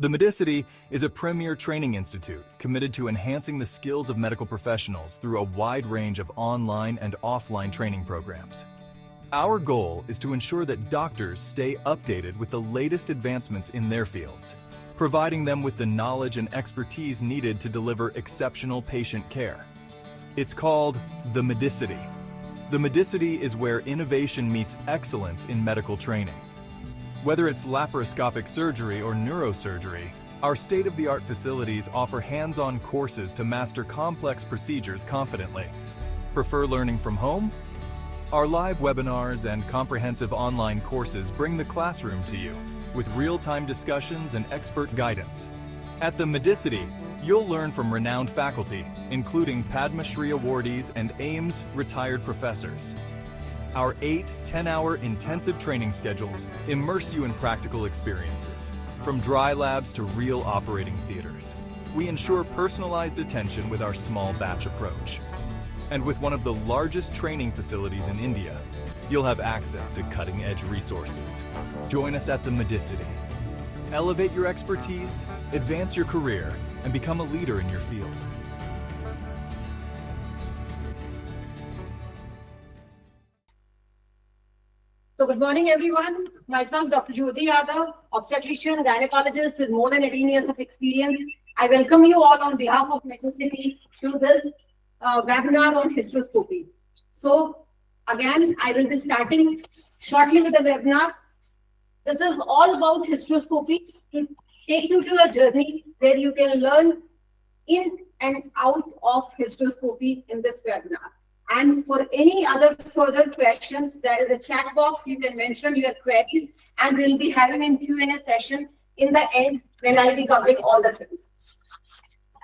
The Medicity is a premier training institute committed to enhancing the skills of medical professionals through a wide range of online and offline training programs. Our goal is to ensure that doctors stay updated with the latest advancements in their fields, providing them with the knowledge and expertise needed to deliver exceptional patient care. It's called the Medicity. The Medicity is where innovation meets excellence in medical training. Whether it's laparoscopic surgery or neurosurgery, our state-of-the-art facilities offer hands-on courses to master complex procedures confidently. Prefer learning from home? Our live webinars and comprehensive online courses bring the classroom to you, with real-time discussions and expert guidance. At the Medicity, you'll learn from renowned faculty, including Padma Shri awardees and AIMS retired professors. Our 8-10-hour intensive training schedules immerse you in practical experiences, from dry labs to real operating theaters. We ensure personalized attention with our small batch approach. And with one of the largest training facilities in India, you'll have access to cutting-edge resources. Join us at the Medicity. Elevate your expertise, advance your career, and become a leader in your field. So good morning, everyone. Myself, Dr. Jyoti Yadav, obstetrician, gynecologist with more than 18 years of experience. I welcome you all on behalf of Medicity to this webinar on hysteroscopy. So again, I will be starting shortly with the webinar. This is all about hysteroscopy to take you to a journey where you can learn in and out of hysteroscopy in this webinar. And for any other further questions, there is a chat box. You can mention your queries, and we'll be having a Q&A session in the end when I'll be covering all the things.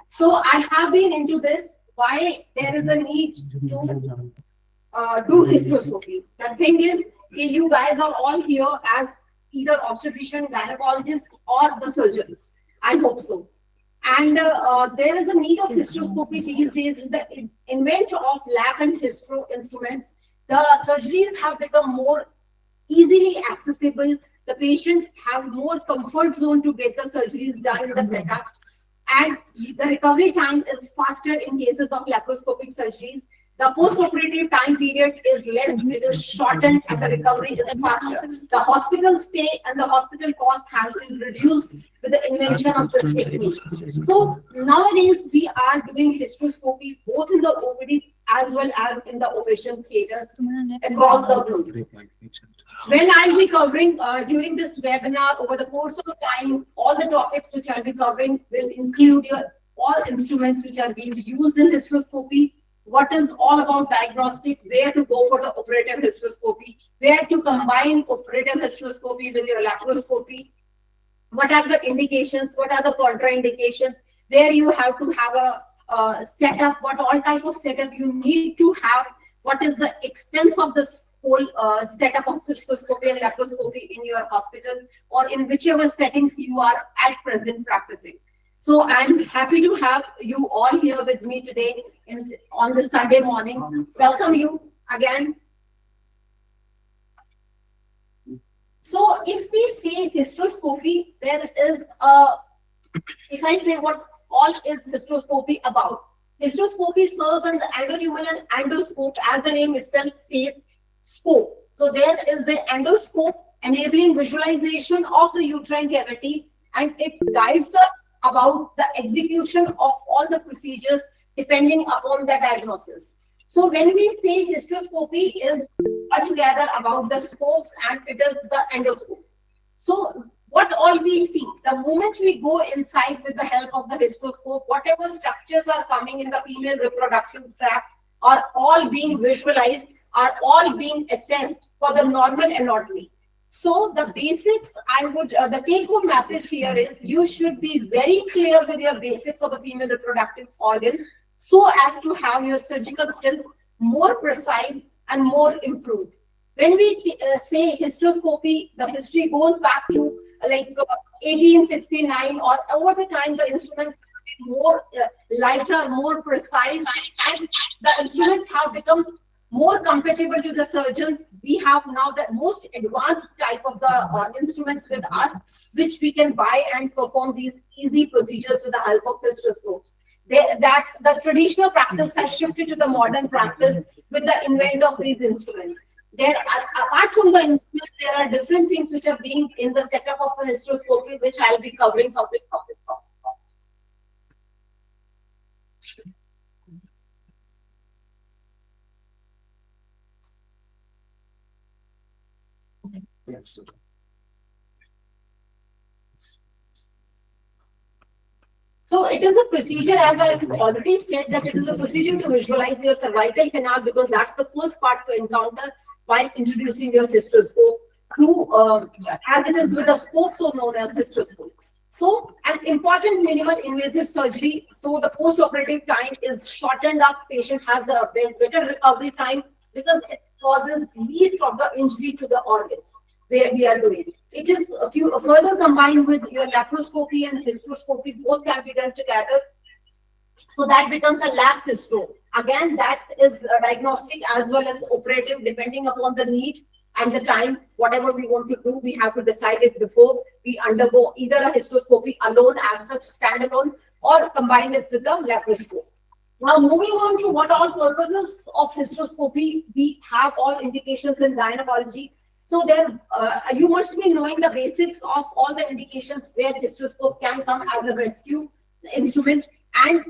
So I have been into this, why there is a need to do hysteroscopy. The thing is, you guys are all here as either obstetrician, gynecologists, or the surgeons. I hope so. And there is a need of hysteroscopy these days. The invent of lab and hystero instruments, the surgeries have become more easily accessible. The patient has more comfort zone to get the surgeries done in the setups. And the recovery time is faster in cases of laparoscopic surgeries. The post-operative time period is less, it is shortened, and the recovery is faster. The hospital stay and the hospital cost has been reduced with the invention of this technique. So nowadays we are doing hysteroscopy both in the OPD as well as in the operation theaters across the globe. When I'll be covering during this webinar over the course of time, all the topics which I'll be covering will include all instruments which are being used in hysteroscopy. What is all about diagnostic, where to go for the operative hysteroscopy, where to combine operative hysteroscopy with your laparoscopy, what are the indications, what are the contraindications, where you have to have a setup, what all type of setup you need to have, what is the expense of this whole setup of hysteroscopy and laparoscopy in your hospitals or in whichever settings you are at present practicing. So I'm happy to have you all here with me today on this Sunday morning. Welcome you again. So if we say hysteroscopy, there is if I say what all is hysteroscopy about. Hysteroscopy serves as the endonuminal endoscope, as the name itself says, scope. So there is the endoscope enabling visualization of the uterine cavity, and it guides us about the execution of all the procedures depending upon the diagnosis. So when we say hysteroscopy is altogether about the scopes and it is the endoscope. So what all we see, the moment we go inside with the help of the hysteroscope, whatever structures are coming in the female reproductive tract are all being visualized, are all being assessed for the normal anatomy. So the basics, the take-home message here is you should be very clear with your basics of the female reproductive organs so as to have your surgical skills more precise and more improved. When we say hysteroscopy, the history goes back to like 1869, or over the time the instruments have been more lighter, more precise, and the instruments have become more compatible to the surgeons. We have now the most advanced type of the instruments with us, which we can buy and perform these easy procedures with the help of hysteroscopes. That the traditional practice has shifted to the modern practice with the invent of these instruments. There are, apart from the instruments, there are different things which are being in the setup of a hysteroscopy, which I'll be covering public. So it is a procedure, as I have already said, that it is a procedure to visualize your cervical canal, because that's the first part to encounter while introducing your hysteroscope through, as it is with a scope, so known as hysteroscope. So an important minimal invasive surgery. So the post-operative time is shortened up. Patient has the better recovery time because it causes least of the injury to the organs where we are doing. It is further combined with your laparoscopy and hysteroscopy, both can be done together. So that becomes a lap hysto. Again, that is diagnostic as well as operative, depending upon the need and the time. Whatever we want to do, we have to decide it before we undergo either a hysteroscopy alone as such standalone, or combine it with the laparoscope. Now, moving on to what all purposes of hysteroscopy, we have all indications in gynecology. So there, you must be knowing the basics of all the indications where hysteroscope can come as a rescue instrument. And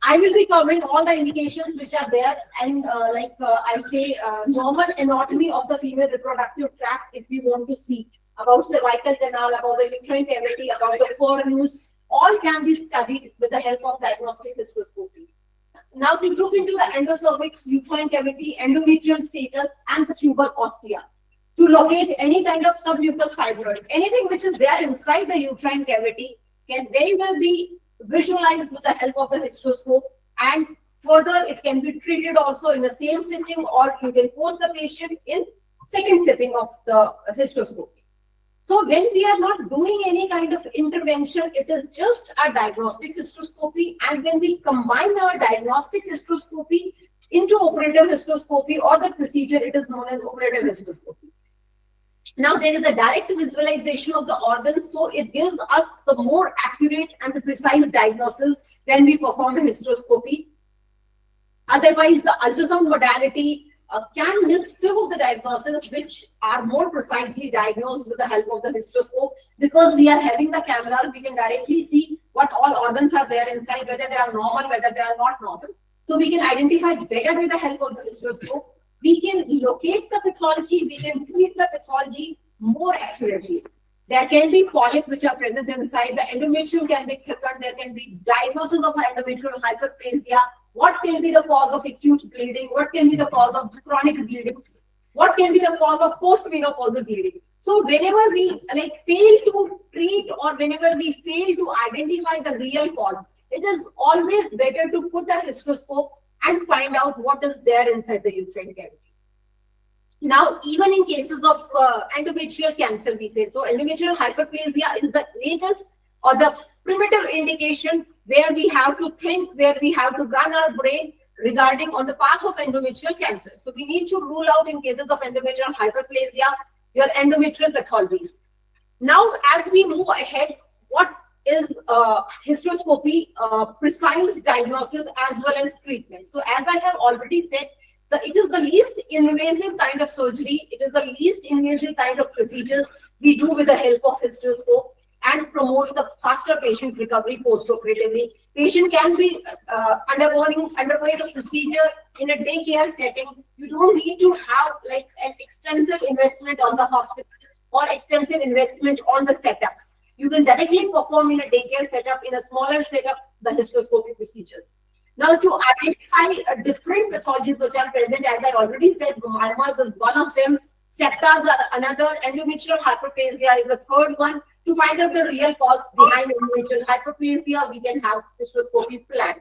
I will be covering all the indications which are there. And I say, normal anatomy of the female reproductive tract, if you want to see about cervical canal, about the uterine cavity, about the cornus, all can be studied with the help of diagnostic hysteroscopy. Now to look into the endocervix, uterine cavity, endometrial status, and the tubal ostia. To locate any kind of submucous fibroid, anything which is there inside the uterine cavity can very well be visualized with the help of the hysteroscope, and further it can be treated also in the same sitting, or you can post the patient in second sitting of the hysteroscopy. So when we are not doing any kind of intervention, it is just a diagnostic hysteroscopy, and when we combine our diagnostic hysteroscopy into operative hysteroscopy or the procedure, it is known as operative hysteroscopy. Now there is a direct visualization of the organs, so it gives us the more accurate and the precise diagnosis when we perform a hysteroscopy. Otherwise, the ultrasound modality can miss few of the diagnoses which are more precisely diagnosed with the help of the hysteroscope, because we are having the cameras, we can directly see what all organs are there inside, whether they are normal, whether they are not normal. So we can identify better with the help of the hysteroscope. We can locate the pathology, we can treat the pathology more accurately. There can be polyps which are present inside, the endometrium can be thickened, there can be diagnosis of endometrial hyperplasia, what can be the cause of acute bleeding, what can be the cause of chronic bleeding, what can be the cause of postmenopausal bleeding. So whenever we fail to treat, or whenever we fail to identify the real cause, it is always better to put a hysteroscope and find out what is there inside the uterine cavity. Now, even in cases of endometrial cancer, we say, so endometrial hyperplasia is the latest or the primitive indication where we have to think, where we have to run our brain regarding on the path of endometrial cancer. So we need to rule out in cases of endometrial hyperplasia, your endometrial pathologies. Now, as we move ahead, what is hysteroscopy, precise diagnosis as well as treatment. So as I have already said, it is the least invasive kind of surgery, it is the least invasive kind of procedures we do with the help of hysteroscope, and promotes the faster patient recovery post-operatively. Patient can be undergoing a procedure in a daycare setting. You don't need to have an extensive investment on the hospital or extensive investment on the setups. You can directly perform in a daycare setup, in a smaller setup, the hysteroscopy procedures. Now, to identify different pathologies which are present, as I already said, myomas is one of them, septas are another, endometrial hyperplasia is the third one. To find out the real cause behind endometrial hyperplasia, we can have hysteroscopy plan.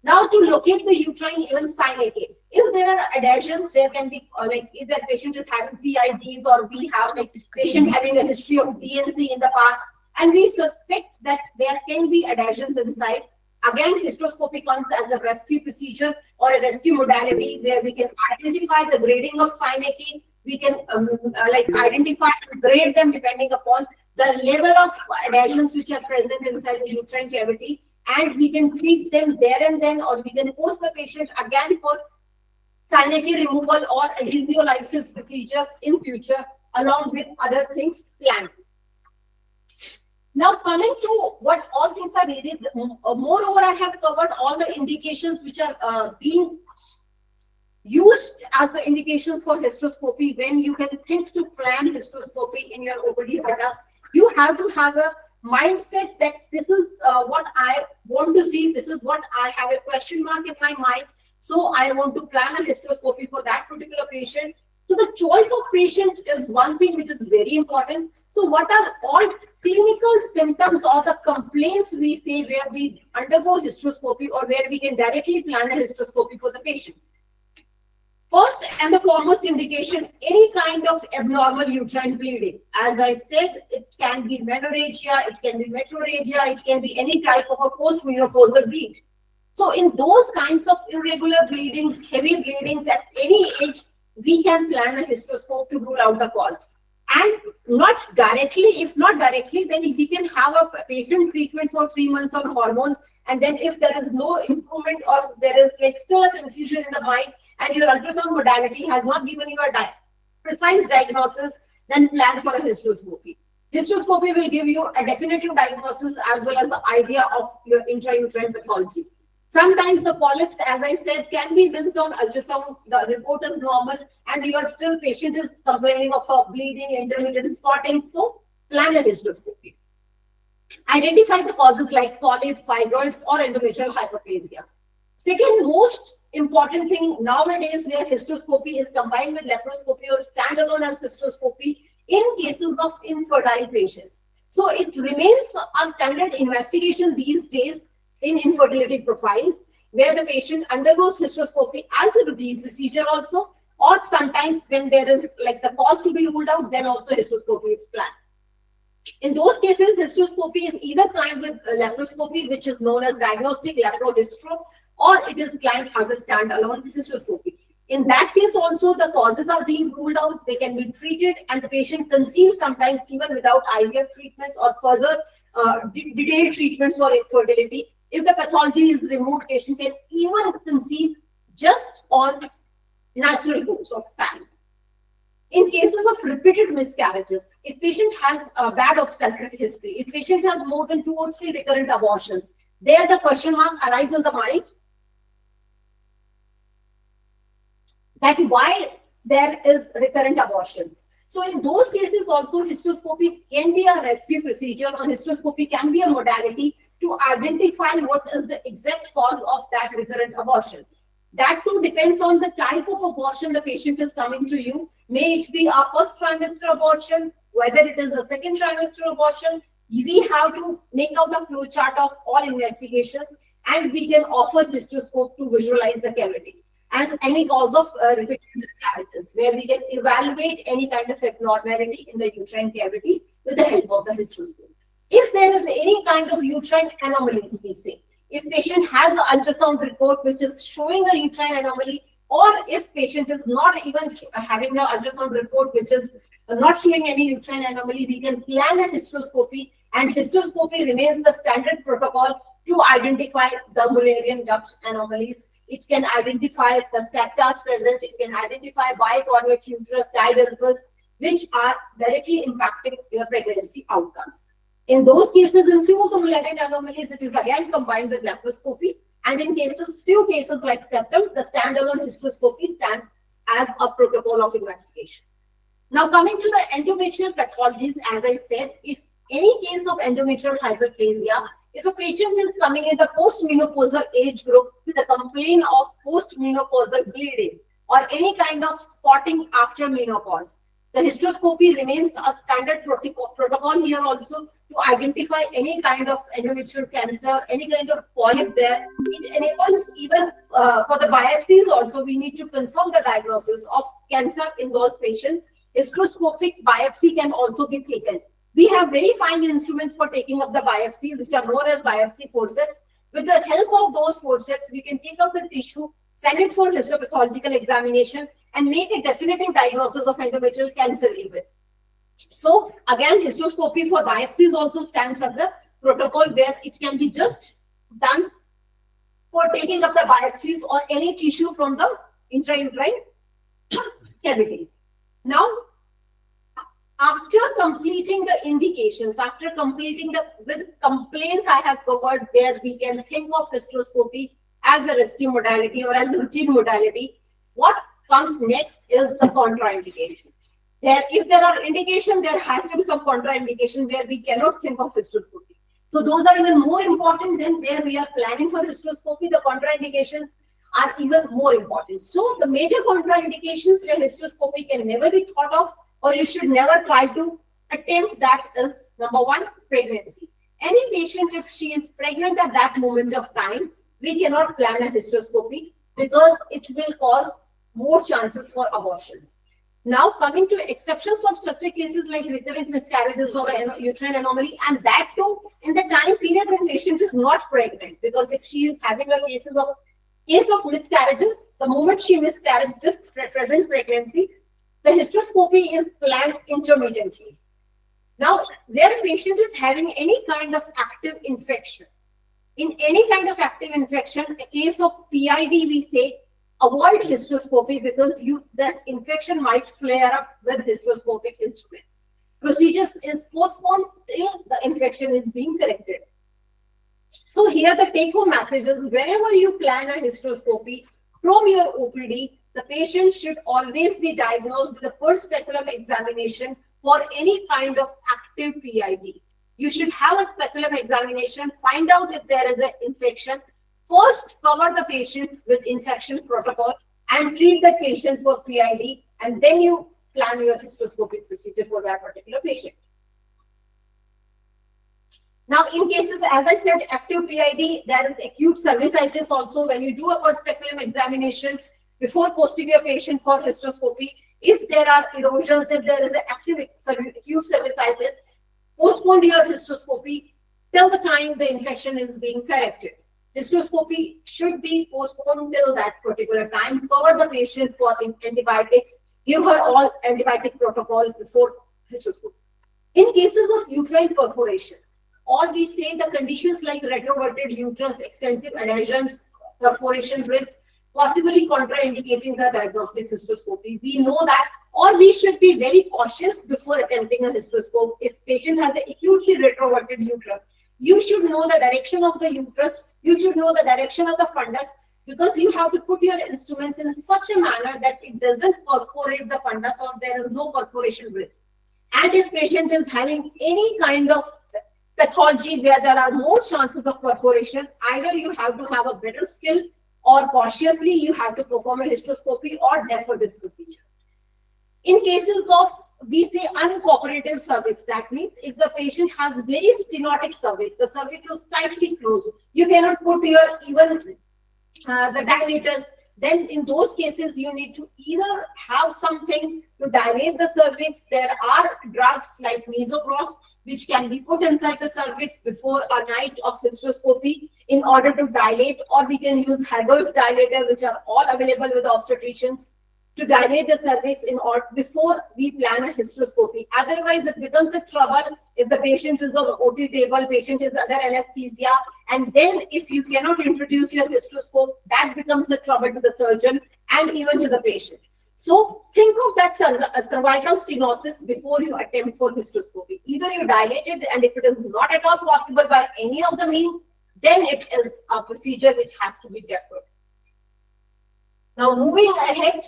Now, to locate the uterine even signate, if there are adhesions, there can be if that patient is having PIDs, or we have patient having a history of DNC in the past, and we suspect that there can be adhesions inside. Again, hysteroscopy comes as a rescue procedure or a rescue modality where we can identify the grading of synecine. We can identify and grade them depending upon the level of adhesions which are present inside the uterine cavity, and we can treat them there and then, or we can post the patient again for synecine removal or adhesiolysis procedure in future, along with other things planned. Now, coming to what all things are needed, moreover, I have covered all the indications which are being used as the indications for hysteroscopy. When you can think to plan hysteroscopy in your OPD setup, you have to have a mindset that this is what I want to see, this is what I have a question mark in my mind, so I want to plan a hysteroscopy for that particular patient. So the choice of patient is one thing which is very important. So what are all clinical symptoms or the complaints we say where we undergo hysteroscopy or where we can directly plan a hysteroscopy for the patient? First and the foremost indication, any kind of abnormal uterine bleeding. As I said, it can be menorrhagia, it can be metrorrhagia, it can be any type of a postmenopausal bleed. So in those kinds of irregular bleedings, heavy bleedings at any age, we can plan a hysteroscope to rule out the cause. And not directly, if not directly, then we can have a patient treatment for 3 months on hormones. And then if there is no improvement or there is still a confusion in the mind and your ultrasound modality has not given you a precise diagnosis, then plan for a hysteroscopy. Hysteroscopy will give you a definitive diagnosis as well as the idea of your intrauterine pathology. Sometimes the polyps, as I said, can be missed on ultrasound. The report is normal and your patient is complaining of a bleeding, intermittent spotting. So plan a hysteroscopy. Identify the causes like polyp, fibroids, or endometrial hyperplasia. Second most important thing nowadays where hysteroscopy is combined with laparoscopy or standalone as hysteroscopy in cases of infertile patients. So it remains a standard investigation these days in infertility profiles, where the patient undergoes hysteroscopy as a routine procedure also, or sometimes when there is the cause to be ruled out, then also hysteroscopy is planned. In those cases, hysteroscopy is either planned with laparoscopy, which is known as diagnostic laparohystro, or it is planned as a standalone hysteroscopy. In that case also, the causes are being ruled out, they can be treated, and the patient conceives sometimes even without IVF treatments or further detailed treatments for infertility. If the pathology is removed, patient can even conceive just on natural course of time. In cases of repeated miscarriages, if patient has a bad obstetric history, if patient has more than 2 or 3 recurrent abortions, there the question mark arises in the mind that why there is recurrent abortions. So in those cases also, hysteroscopy can be a rescue procedure, or hysteroscopy can be a modality to identify what is the exact cause of that recurrent abortion. That too depends on the type of abortion the patient is coming to you. May it be a first trimester abortion, whether it is a second trimester abortion, we have to make out a flow chart of all investigations, and we can offer hysteroscope to visualize the cavity and any cause of repeated miscarriages, where we can evaluate any kind of abnormality in the uterine cavity with the help of the hysteroscope. If there is any kind of uterine anomalies, we say, if patient has an ultrasound report which is showing a uterine anomaly, or if patient is not even having an ultrasound report which is not showing any uterine anomaly, we can plan a hysteroscopy, and hysteroscopy remains the standard protocol to identify the Mullerian duct anomalies. It can identify the septas present, it can identify biconvex uterus, didelphus, which are directly impacting your pregnancy outcomes. In those cases, in few of the Mullerian anomalies, it is again combined with laparoscopy. And in few cases like septum, the standalone hysteroscopy stands as a protocol of investigation. Now coming to the endometrial pathologies, as I said, if any case of endometrial hyperplasia, if a patient is coming in the postmenopausal age group with a complaint of postmenopausal bleeding or any kind of spotting after menopause, the hysteroscopy remains a standard protocol here also to identify any kind of endometrial cancer, any kind of polyp there. It enables even for the biopsies also, we need to confirm the diagnosis of cancer in those patients. Hysteroscopic biopsy can also be taken. We have very fine instruments for taking of the biopsies, which are known as biopsy forceps, With the help of those forceps, we can take out the tissue, send it for histopathological examination, and make a definitive diagnosis of endometrial cancer even. So again, hysteroscopy for biopsies also stands as a protocol where it can be just done for taking up the biopsies or any tissue from the intrauterine cavity. Now, after completing the indications, after completing the complaints I have covered where we can think of hysteroscopy as a rescue modality or as a routine modality, what comes next is the contraindications. If there are indications, there has to be some contraindication where we cannot think of hysteroscopy. So those are even more important than where we are planning for hysteroscopy. The contraindications are even more important. So the major contraindications where hysteroscopy can never be thought of, or you should never try to attempt, that is number one, pregnancy. Any patient, if she is pregnant at that moment of time, we cannot plan a hysteroscopy because it will cause more chances for abortions. Now, coming to exceptions for specific cases like recurrent miscarriages or uterine anomaly, and that too in the time period when patient is not pregnant, because if she is having a case of miscarriages, the moment she miscarriages, this present pregnancy, the hysteroscopy is planned intermittently. Now, where a patient is having any kind of active infection, in any kind of active infection, a case of PID, we say, avoid hysteroscopy because that infection might flare up with hysteroscopic instruments. Procedures is postponed till the infection is being corrected. So here the take-home message is, whenever you plan a hysteroscopy from your OPD, the patient should always be diagnosed with a first speculum examination for any kind of active PID. You should have a speculum examination, find out if there is an infection. First, cover the patient with infection protocol and treat the patient for PID, and then you plan your hysteroscopic procedure for that particular patient. Now, in cases, as I said, active PID, there is acute cervicitis also. When you do a first speculum examination before posting your patient for hysteroscopy, if there are erosions, if there is an active acute cervicitis, postpone your hysteroscopy till the time the infection is being corrected. Hysteroscopy should be postponed till that particular time. Cover the patient for antibiotics. Give her all antibiotic protocol before hysteroscopy. In cases of uterine perforation, or we say the conditions like retroverted uterus, extensive adhesions, perforation risk, possibly contraindicating the diagnostic hysteroscopy. We know that, or we should be very cautious before attempting a hysteroscope. If patient has an acutely retroverted uterus, you should know the direction of the uterus, you should know the direction of the fundus, because you have to put your instruments in such a manner that it doesn't perforate the fundus or there is no perforation risk. And if patient is having any kind of pathology where there are more chances of perforation, either you have to have a better skill or cautiously you have to perform a hysteroscopy or defer this procedure. In cases of, we say, uncooperative cervix, that means if the patient has very stenotic cervix, the cervix is tightly closed, you cannot put your even the dilators, then in those cases you need to either have something to dilate the cervix. There are drugs like mesoprost which can be put inside the cervix before a night of hysteroscopy in order to dilate, or we can use Hager's dilator, which are all available with obstetricians, to dilate the cervix in order before we plan a hysteroscopy. Otherwise, it becomes a trouble if the patient is on OT table, patient is under anesthesia, and then if you cannot introduce your hysteroscope, that becomes a trouble to the surgeon and even to the patient. So think of that cervical stenosis before you attempt for hysteroscopy. Either you dilate it, and if it is not at all possible by any of the means, then it is a procedure which has to be deferred. Now, moving ahead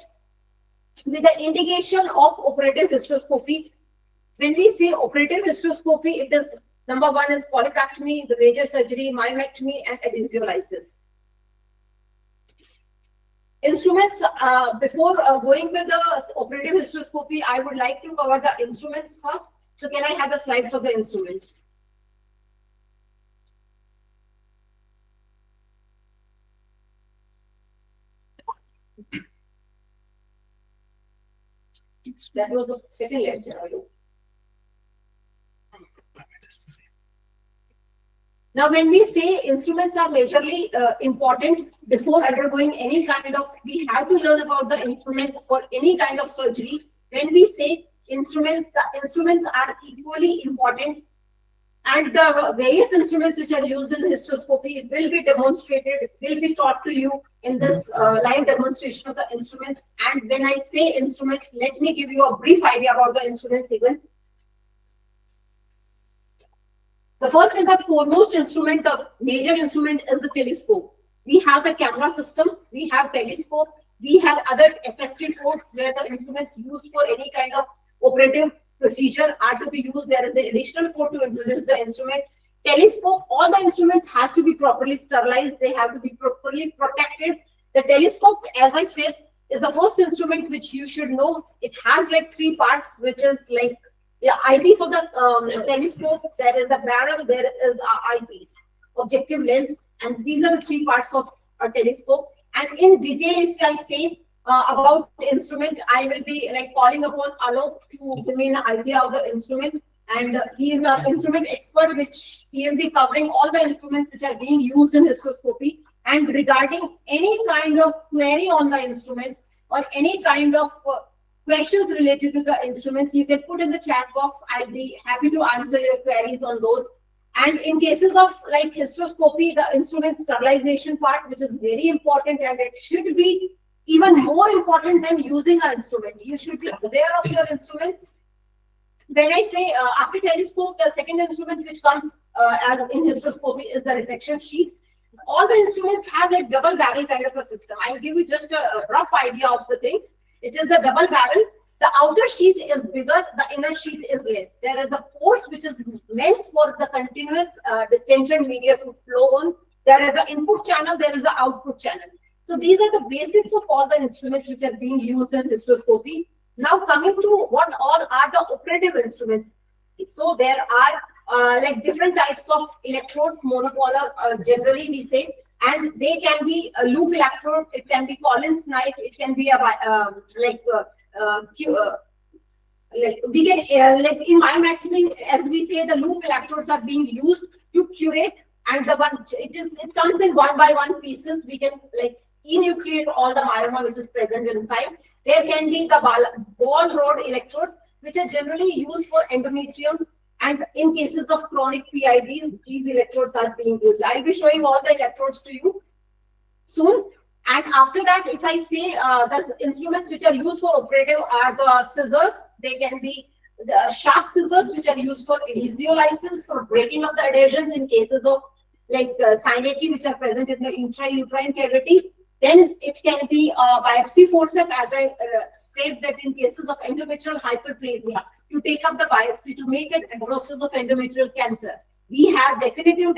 with the indication of operative hysteroscopy. When we say operative hysteroscopy, it is number one is polypectomy, the major surgery, myomectomy, and adhesiolysis. Instruments, before going with the operative hysteroscopy, I would like to cover the instruments first. So can I have the slides of the instruments? That was the second lecture. Now, when we say instruments are majorly important before undergoing any kind of, we have to learn about the instrument for any kind of surgery. When we say instruments, the instruments are equally important, and the various instruments which are used in hysteroscopy will be demonstrated, will be taught to you in this live demonstration of the instruments. And when I say instruments, let me give you a brief idea about the instruments even. The first and the foremost instrument, the major instrument, is the telescope. We have the camera system, we have telescope, we have other accessory ports where the instruments used for any kind of operative procedure are to be used. There is an additional port to introduce the instrument. Telescope, all the instruments have to be properly sterilized, they have to be properly protected. The telescope, as I said, is the first instrument which you should know. It has like 3 parts, which is like the eyepiece of the telescope, there is a barrel, there is an eyepiece, objective lens, and these are the 3 parts of a telescope. And in detail, if I say about the instrument, I will be like calling upon Alok to give me an idea of the instrument. And he is an instrument expert, which he will be covering all the instruments which are being used in hysteroscopy. And regarding any kind of query on the instruments or any kind of questions related to the instruments, you can put in the chat box. I'll be happy to answer your queries on those. And in cases of like hysteroscopy, the instrument sterilization part, which is very important, and it should be even more important than using an instrument. You should be aware of your instruments. When I say after telescope, the second instrument which comes as in hysteroscopy is the resection sheet. All the instruments have like double barrel kind of a system. I'll give you just a rough idea of the things. It is a double barrel. The outer sheet is bigger, the inner sheet is less. There is a port which is meant for the continuous distension media to flow on. There is an input channel, there is an output channel. So these are the basics of all the instruments which are being used in hysteroscopy. Now coming to what all are the operative instruments. So there are like different types of electrodes, monopolar generally we say, and they can be a loop electrode, it can be Collins knife, it can be a we can like in myomectomy, as we say, the loop electrodes are being used to curate, and the one it comes in 1 by 1 pieces. We can like enucleate all the myoma which is present inside. There can be the ball rod electrodes, which are generally used for endometrium, and in cases of chronic PIDs, these electrodes are being used. I'll be showing all the electrodes to you soon. And after that, if I say the instruments which are used for operative are the scissors. They can be the sharp scissors, which are used for adhesiolysis, for breaking of the adhesions in cases of like synecdoche, which are present in the intrauterine cavity. Then it can be a biopsy forceps, as I said that in cases of endometrial hyperplasia, to take up the biopsy to make a diagnosis of endometrial cancer. We have definitive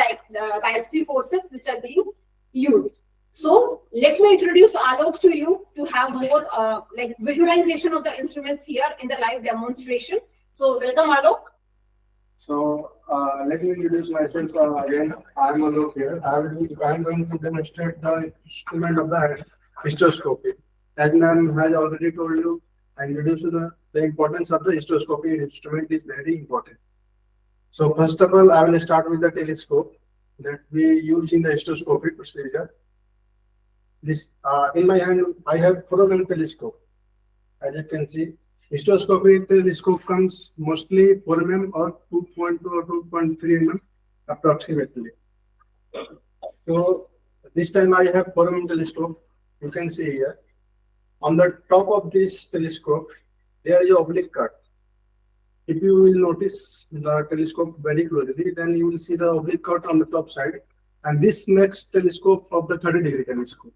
biopsy forceps which are being used. So let me introduce Alok to you to have more like visualization of the instruments here in the live demonstration. So welcome, Alok. So let me introduce myself again. I'm Alok here. I'm going to demonstrate the instrument of the hysteroscopy. As ma'am has already told you, I introduced you the importance of the hysteroscopy instrument is very important. So first of all, I will start with the telescope that we use in the hysteroscopy procedure. This in my hand, I have 4 mm telescope. As you can see, hysteroscopy telescope comes mostly 4 mm or 2.2 or 2.3 mm approximately. So this time I have 4 mm telescope. You can see here. On the top of this telescope, there is an oblique cut. If you will notice the telescope very closely, then you will see the oblique cut on the top side. And this makes telescope of the 30-degree telescope.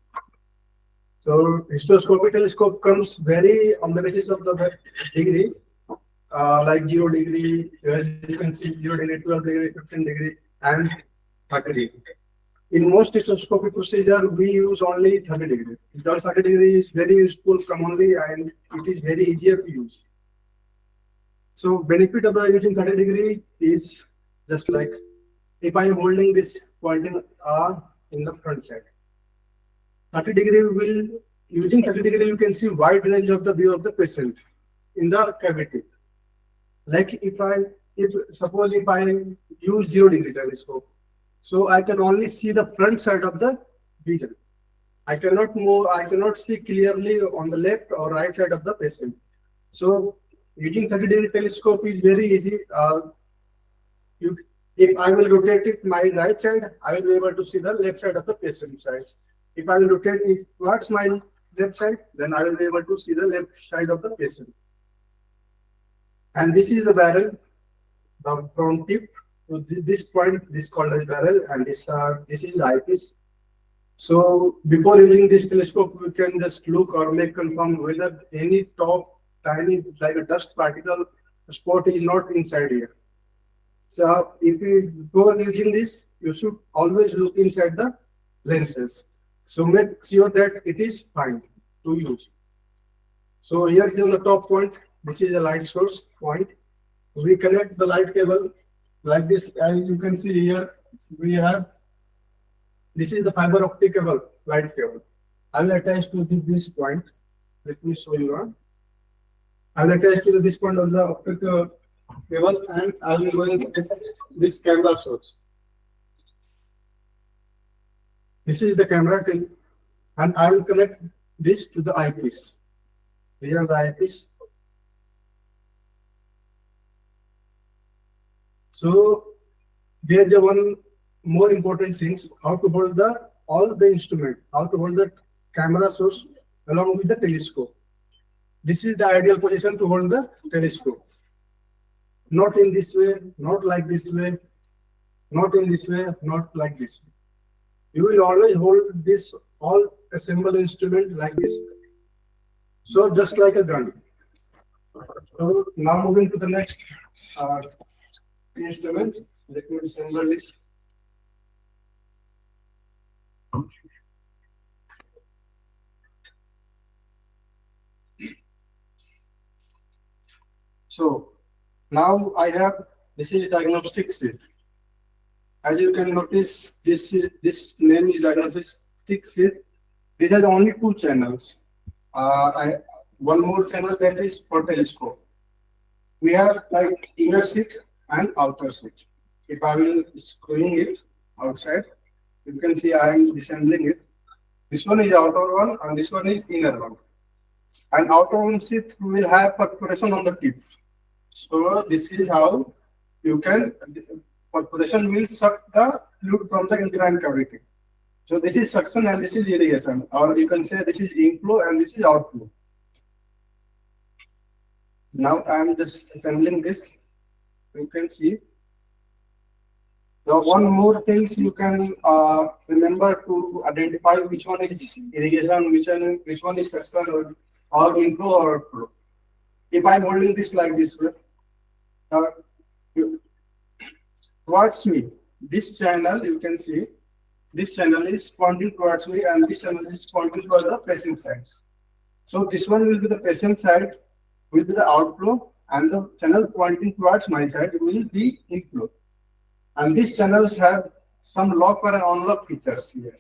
So hysteroscopy telescope comes vary on the basis of the degree, like 0 degree, you can see 0 degree, 12 degree, 15 degree, and 30 degree. In most hysteroscopy procedure, we use only 30 degree. Because 30 degree is very useful commonly and it is very easier to use. So benefit of using 30 degree is just like if I am holding this pointing in the front side. 30 degree will, using 30 degree, you can see wide range of the view of the patient in the cavity. Like suppose if I use 0 degree telescope, So I can only see the front side of the vision. I cannot move, I cannot see clearly on the left or right side of the patient. So using 30-degree telescope is very easy. If I will rotate it my right side, I will be able to see the left side of the patient side. If I will rotate it towards my left side, then I will be able to see the left side of the patient. And this is the barrel, the front tip. So this point, this called as barrel, and this is the eyepiece. So before using this telescope, we can just look or make confirm whether any top tiny like a dust particle spot is not inside here. So if you before using this, you should always look inside the lenses. So make sure that it is fine to use. So here is on the top point. This is a light source point. We connect the light cable like this. As you can see here, we have this is the fiber optic cable, light cable. I will attach to this point. Let me show you. I will attach to this point of the optic cable, and I will going to get this camera source. This is the camera thing, and I will connect this to the eyepiece. Here the eyepiece. So there's one more important things: how to hold all the instrument, how to hold the camera source along with the telescope. This is the ideal position to hold the telescope. Not in this way, not like this way, not in this way, not like this way. You will always hold this all assembled instrument like this. So just like a gun. So now moving to the next instrument. Let me assemble this. So now I have this is diagnostic sheet. As you can notice, this name is diagnostic sheet. These are only two channels. One more channel that is for telescope. We have like inner sheet and outer sheet. If I will screwing it outside, you can see I am disassembling it. This one is outer one and this one is inner one. And outer one sheet will have perforation on the tip. So this is how you can perforation will suck the fluid from the inguinal cavity. So this is suction and this is irrigation, or you can say this is inflow and this is outflow. Now I am just assembling this. You can see. So one more things you can remember to identify which one is irrigation, which one is suction or inflow or outflow. If I'm holding this like this way, towards me, this channel you can see, this channel is pointing towards me and this channel is pointing towards the patient sides. So this one will be the patient side, will be the outflow, and the channel pointing towards my side will be inflow. And these channels have some lock or unlock features here.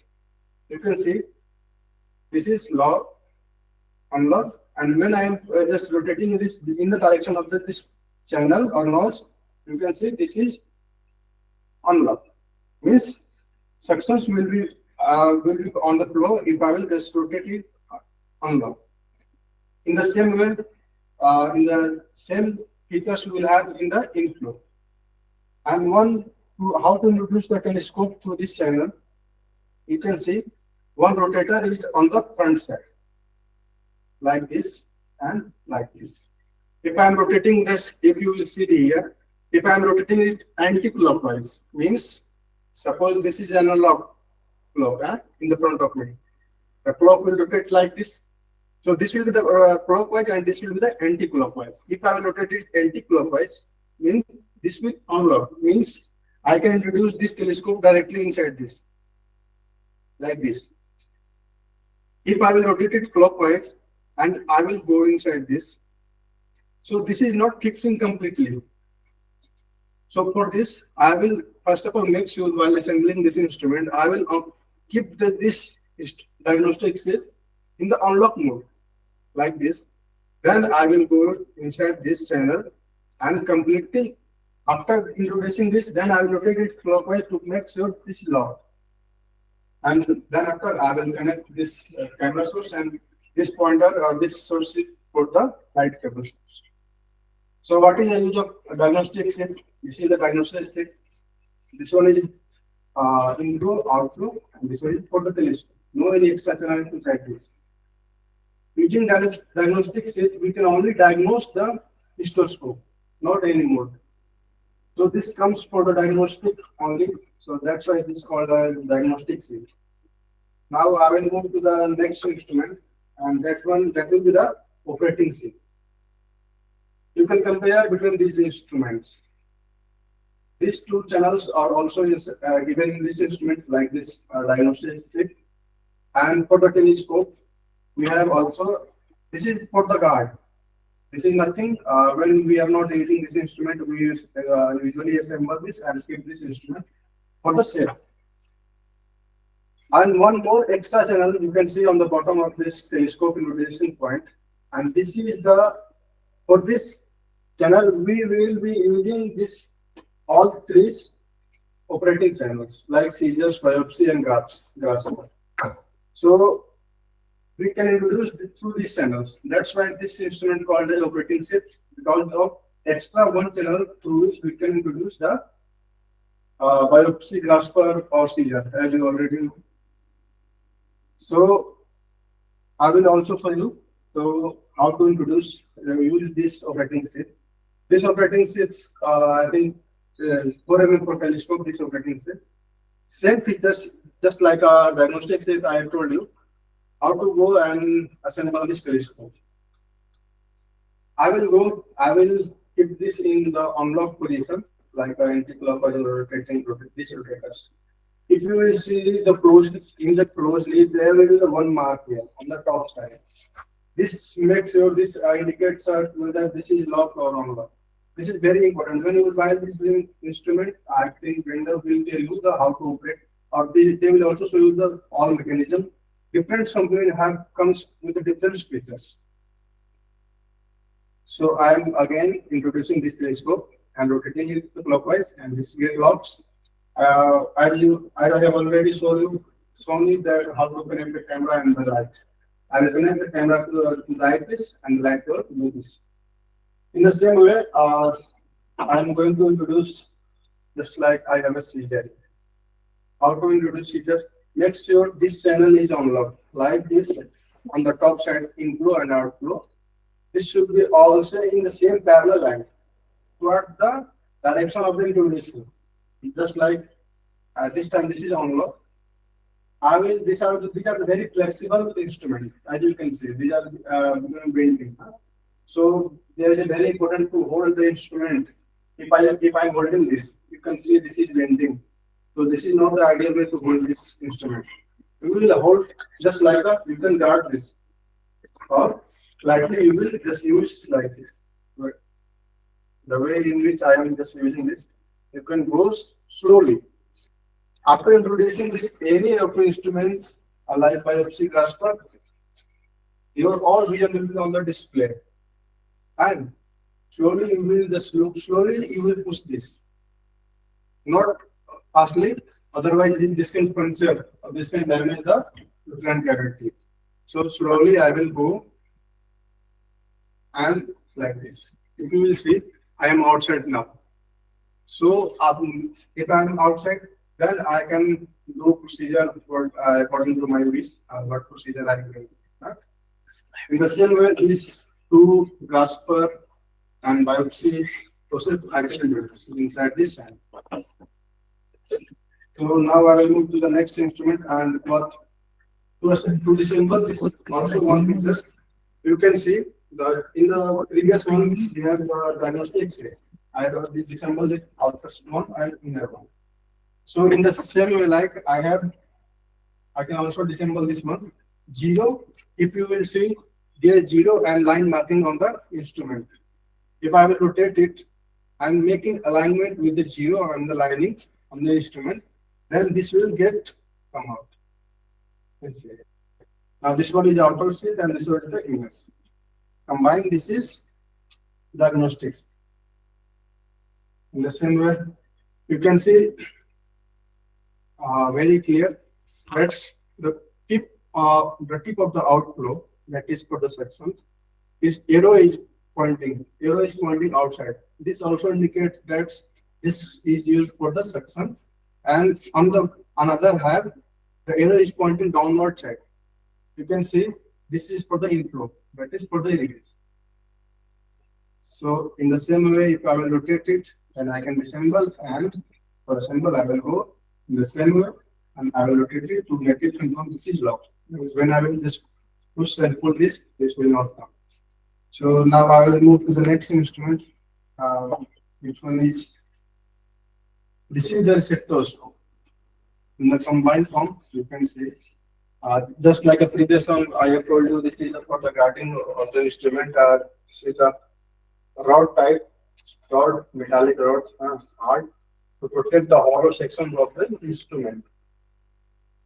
You can see this is lock, unlock, and when I am just rotating this in the direction of this channel or notch, you can see this is unlock. Means suctions will be on the flow if I will just rotate it unlock. In the same way, in the same features we will have in the inflow. And how to introduce the telescope through this channel, you can see one rotator is on the front side, like this and like this. If I am rotating this, if you will see here, if I am rotating it anti-clockwise, means suppose this is analog clock in the front of me. The clock will rotate like this. So this will be the clockwise and this will be the anti-clockwise. If I will rotate it anti-clockwise, means this will unlock, means I can introduce this telescope directly inside this, like this. If I will rotate it clockwise and I will go inside this, so this is not fixing completely. So for this, I will first of all make sure while assembling this instrument, I will keep this diagnostic sheet in the unlock mode, like this. Then I will go inside this channel and completely After introducing this, then I will rotate it clockwise to make sure this is locked. And then after I will connect this camera source and this pointer or this source for the light cable source. So what is the use of diagnostic set? This is the diagnostic set. This one is inflow, outflow, and this one is for the telescope. No any extra channel inside this. Using diagnostic set, we can only diagnose the hysteroscope, not anymore. So this comes for the diagnostic only. So that's why it is called a diagnostic set. Now I will move to the next instrument, and that will be the operating set. You can compare between these instruments. These two channels are also given in this instrument, like this diagnostic set. And for the telescope, we have also, this is for the guard. This is nothing. When we are not using this instrument, we usually assemble this and keep this instrument for the safe. And one more extra channel you can see on the bottom of this telescope introduction point. And this is for this channel, we will be using this all three operating channels like seizures, biopsy, and grasshopper. So we can introduce through these channels. That's why this instrument called as operating sets, because of extra one channel through which we can introduce the biopsy, grasshopper, or seizure, as you already know. So I will also show you how to use this operating set. This operating sets, I think, 4 mm for telescope. This operating set, same features, just like a diagnostic set. I have told you how to go and assemble this telescope. I will keep this in the unlock position, like an anti-clockwise rotating these rotators. If you will see the closely, there will be the one mark here on the top side. This makes sure this indicates whether this is locked or unlocked. This is very important. When you will buy this instrument, I think vendor will tell you how to operate, or they will also show you the all mechanism. Different company comes with the different features. So I am again introducing this telescope and rotating it clockwise, and this get locks. I have already shown you that how to connect the camera and the light. I will connect the camera to the eyepiece and the light to the this. In the same way, I am going to introduce, just like I have a seizure. How to introduce seizure? Make sure this channel is unlocked, like this on the top side, inflow and outflow. This should be also in the same parallel line toward the direction of the introduction. Just like this time, this is unlocked. These are the very flexible instruments, as you can see. These are bending. So there is a very important to hold the instrument. If I am holding this, you can see this is bending. So this is not the ideal way to hold this instrument. You will hold just like you can guard this, or likely you will just use like this. But the way in which I am just using this, you can go slowly. After introducing this area of instrument, like biopsy grasshopper, your all vision will be on the display. And slowly you will just look, slowly you will push this. Not fastly, otherwise this can puncture or this can damage the front cavity. So slowly I will go and like this. If you will see, I am outside now. So if I am outside, then I can do procedure according to my wish, what procedure I will do. In the same way, these two grasper and biopsy process I can do inside this hand. So now I will move to the next instrument, and to disassemble this also one feature. You can see that in the previous one we have the diagnostic set. I have disassembled it outer one and inner one. So in the same way, like I can also disassemble this one. 0, if you will see, there is 0 and line marking on the instrument. If I will rotate it and making alignment with the 0 and the lining on the instrument, then this will come out. Let's see. Now this one is outer sheet and this one is the inner sheet. Combined, this is diagnostics. In the same way, you can see very clear that the tip of the outflow, that is for the section, this arrow is pointing outside. This also indicates that this is used for the suction, and on the another hand, the arrow is pointing downward side. You can see this is for the inflow, that is for the release. So in the same way, if I will rotate it, then I can disassemble, and for assemble I will go in the same way, and I will rotate it to make it confirm this is locked. Because when I will just push and pull this will not come. So now I will move to the next instrument, which one is, this is the receptoscope. In the combined form, you can see, just like a previous one, I have told you this is for the guarding of the instrument. This is a rod type, metallic rods, hard to protect the hollow section of the instrument.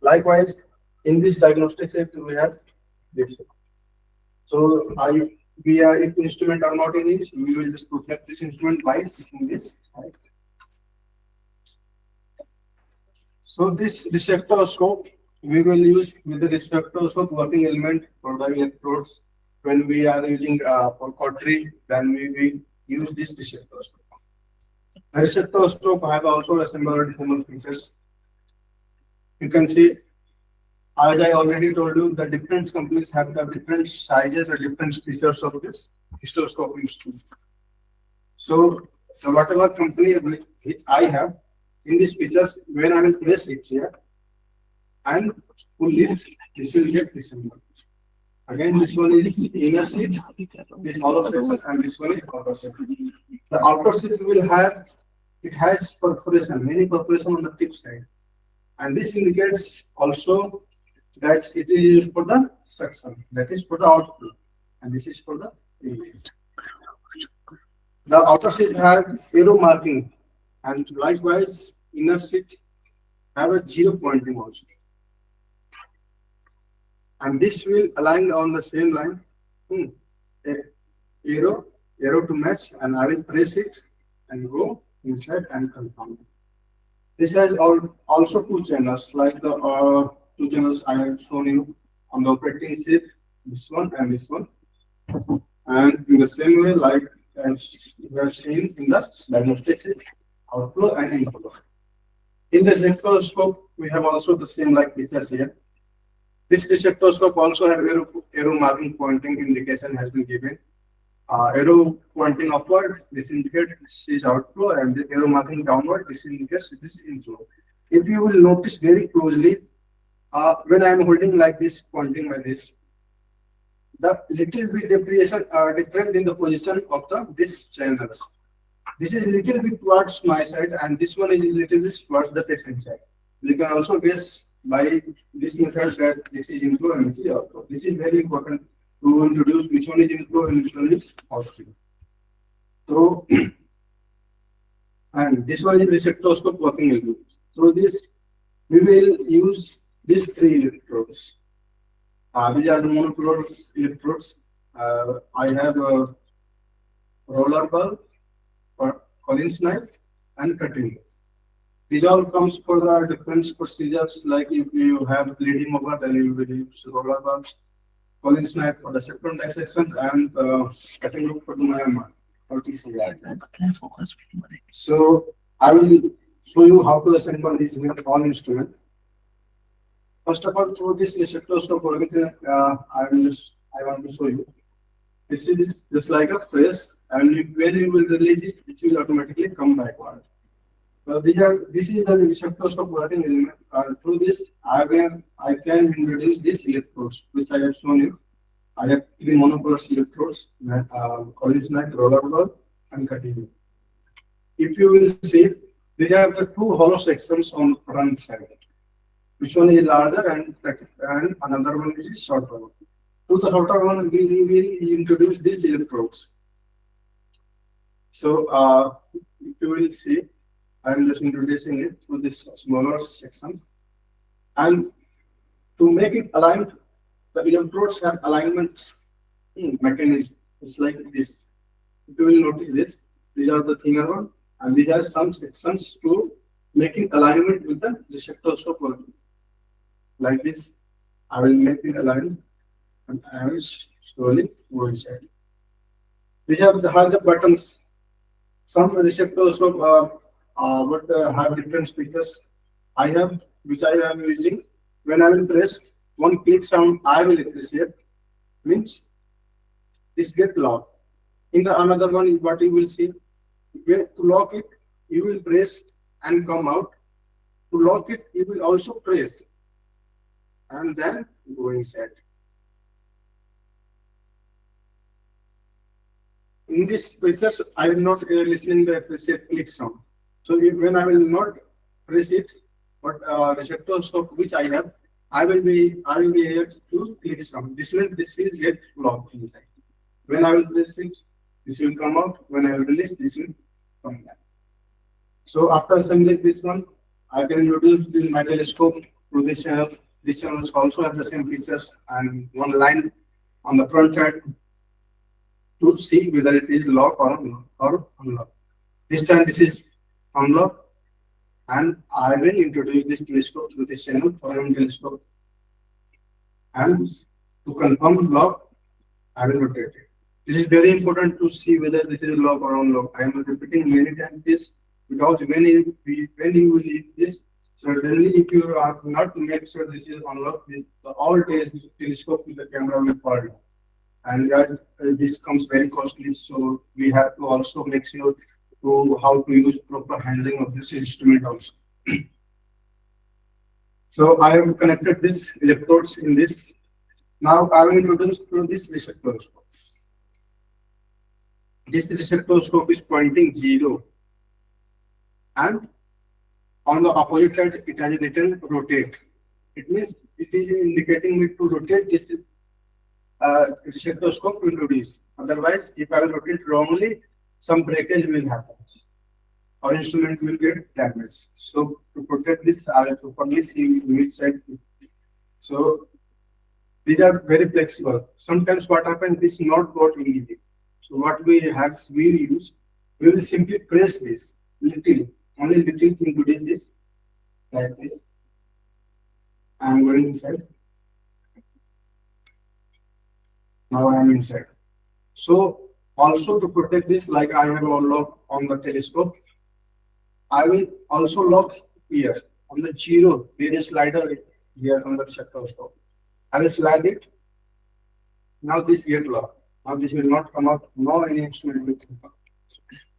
Likewise, in this diagnostic set, we have this. So if the instrument are not in use, we will just protect this instrument by using this. Right? So this receptoscope we will use with the receptoscope working element for the electrodes. When we are using for cautery, then we will use this receptoscope. The receptoscope I have also assembled different pieces. You can see, as I already told you, the different companies have the different sizes and different features of this hysteroscope instrument. So whatever company which I have, in these features, when I will press it here and pull it, this will get disassembled. Again, this one is inner sheet, this outer section, and this one is outer section. The outer sheet will have, it has perforation, many perforation on the tip side. And this indicates also that it is used for the suction, that is for the outflow, and this is for the release. The outer sheet has arrow marking, and likewise inner sheet have a zero pointing also. And this will align on the same line, arrow to match, and I will press it and go inside and confirm. This has also two channels, like the two channels I have shown you on the operating sheet, this one and this one. And in the same way, like as you have seen in the diagnostic sheet, outflow and inflow. In the receptoscope, we have also the same like features here. This receptoscope also has arrow marking pointing indication has been given. Arrow pointing upward, this indicates this is outflow, and the arrow marking downward, this indicates this is inflow. If you will notice very closely, when I am holding like this, pointing like this, the little bit deviation are different in the position of this channels. This is little bit towards my side, and this one is little bit towards the patient side. You can also guess by this method that this is inflow and this is outflow. This is very important to introduce which one is inflow and which one is outflow. So, and this one is receptoscope working element. Through this, we will use these three electrodes. These are the monopolar electrodes. I have a roller bulb, Collins knife, and cutting knife. These all comes for the different procedures, like if you have bleeding over, then you will use roller bulbs, Collins knife for the septum dissection, and cutting hook for the myeloma. So I will show you how to assemble this all instrument. First of all, through this receptoscope, I want to show you. This is just like a press, and when you will release it, it will automatically come backward. So this is the receptoscope working element. Through this, I can introduce these electrodes, which I have shown you. I have three monopolar electrodes, Collins knife, roller bulb, and cutting hook. If you will see, these are the two hollow sections on the front side. Which one is larger and another one is shorter one. To the shorter one, we will introduce these electrodes. So if you will see, I am just introducing it to this smaller section. And to make it aligned, the electrodes have alignment mechanism. It's like this. If you will notice this, these are the thinner one And these are some sections to making alignment with the receptoscope working. Like this, I will make it align and I will slowly go inside. These are the buttons. Some receptoscope would have different speakers. I have, which I am using. When I will press one click sound, I will appreciate. Means this get locked. In the another one is what you will see. To lock it, you will press and come out. To lock it, you will also press and then go inside. In this pictures, I will not listening the preset click sound. So when I will not press it, but receptoscope which I have, I will be here to click sound. This means this is get locked inside. When I will press it, this will come out. When I will release, this will come back. So after assembling this one, I can introduce this my telescope to this channel. This channel also has the same features and one line on the front side to see whether it is locked or unlocked. This time this is unlocked, and I will introduce this telescope to this channel for a telescope. And to confirm lock, I will rotate it. This is very important to see whether this is locked or unlocked. I am repeating many times this because when you will use this, certainly if you are not to make sure this is unlocked, all telescope with the camera will fall down. And this comes very costly, so we have to also make sure to how to use proper handling of this instrument also. So I have connected this electrodes in this. Now I will introduce to this receptoscope. This receptoscope is pointing 0, and on the opposite side it has written rotate. It means it is indicating me to rotate this receptoscope to introduce. Otherwise, if I will rotate wrongly, some breakage will happen. Our instrument will get damaged. So to protect this, I will properly see mid side. So these are very flexible. Sometimes what happens, this is not got easy. So what we will simply press this little, only little to introduce this, like this. I am going inside. Now I am inside. So also to protect this, like I have a lock on the telescope, I will also lock here on the 0. There is a slider here on the receptoscope. I will slide it. Now this get locked. Now this will not come out. No any instrument will come out.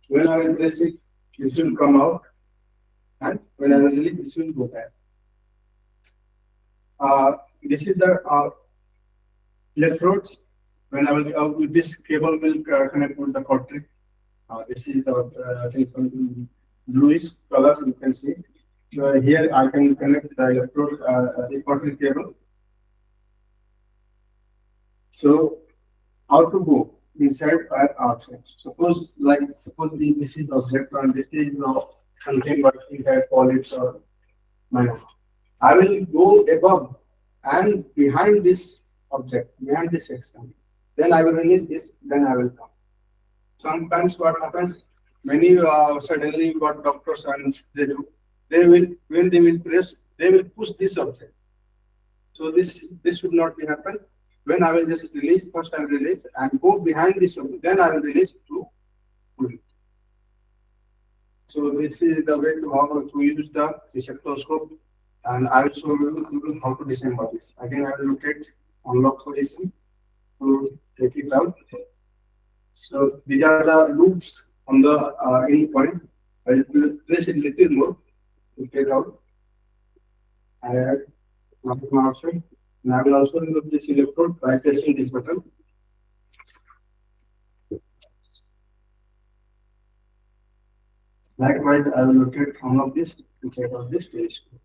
When I will press it, this will come out, and when I will release, this will go back. This is the electrodes. When I will this cable will connect with the cortex. This is the I think some bluish color you can see. So here I can connect the electrode the cortex cable. So how to go inside or outside? Suppose this is the object and this is something but we have call it minus. I will go above and behind this object, behind this section. Then I will release this, then I will come. Sometimes what happens, many suddenly what doctors and they do, they will, when they will press, they will push this object. So this should not be happen. When I will just release, first I will release and go behind this object, then I will release to pull it. So this is the way to use the receptoscope, and I will show you how to disassemble this. Again, I will rotate unlock position to take it out. So these are the loops on the end point. I will press it little more to take out. I add nothing outside. And I will also remove this electrode by pressing this button. Likewise, I will rotate one of this to take out this telescope.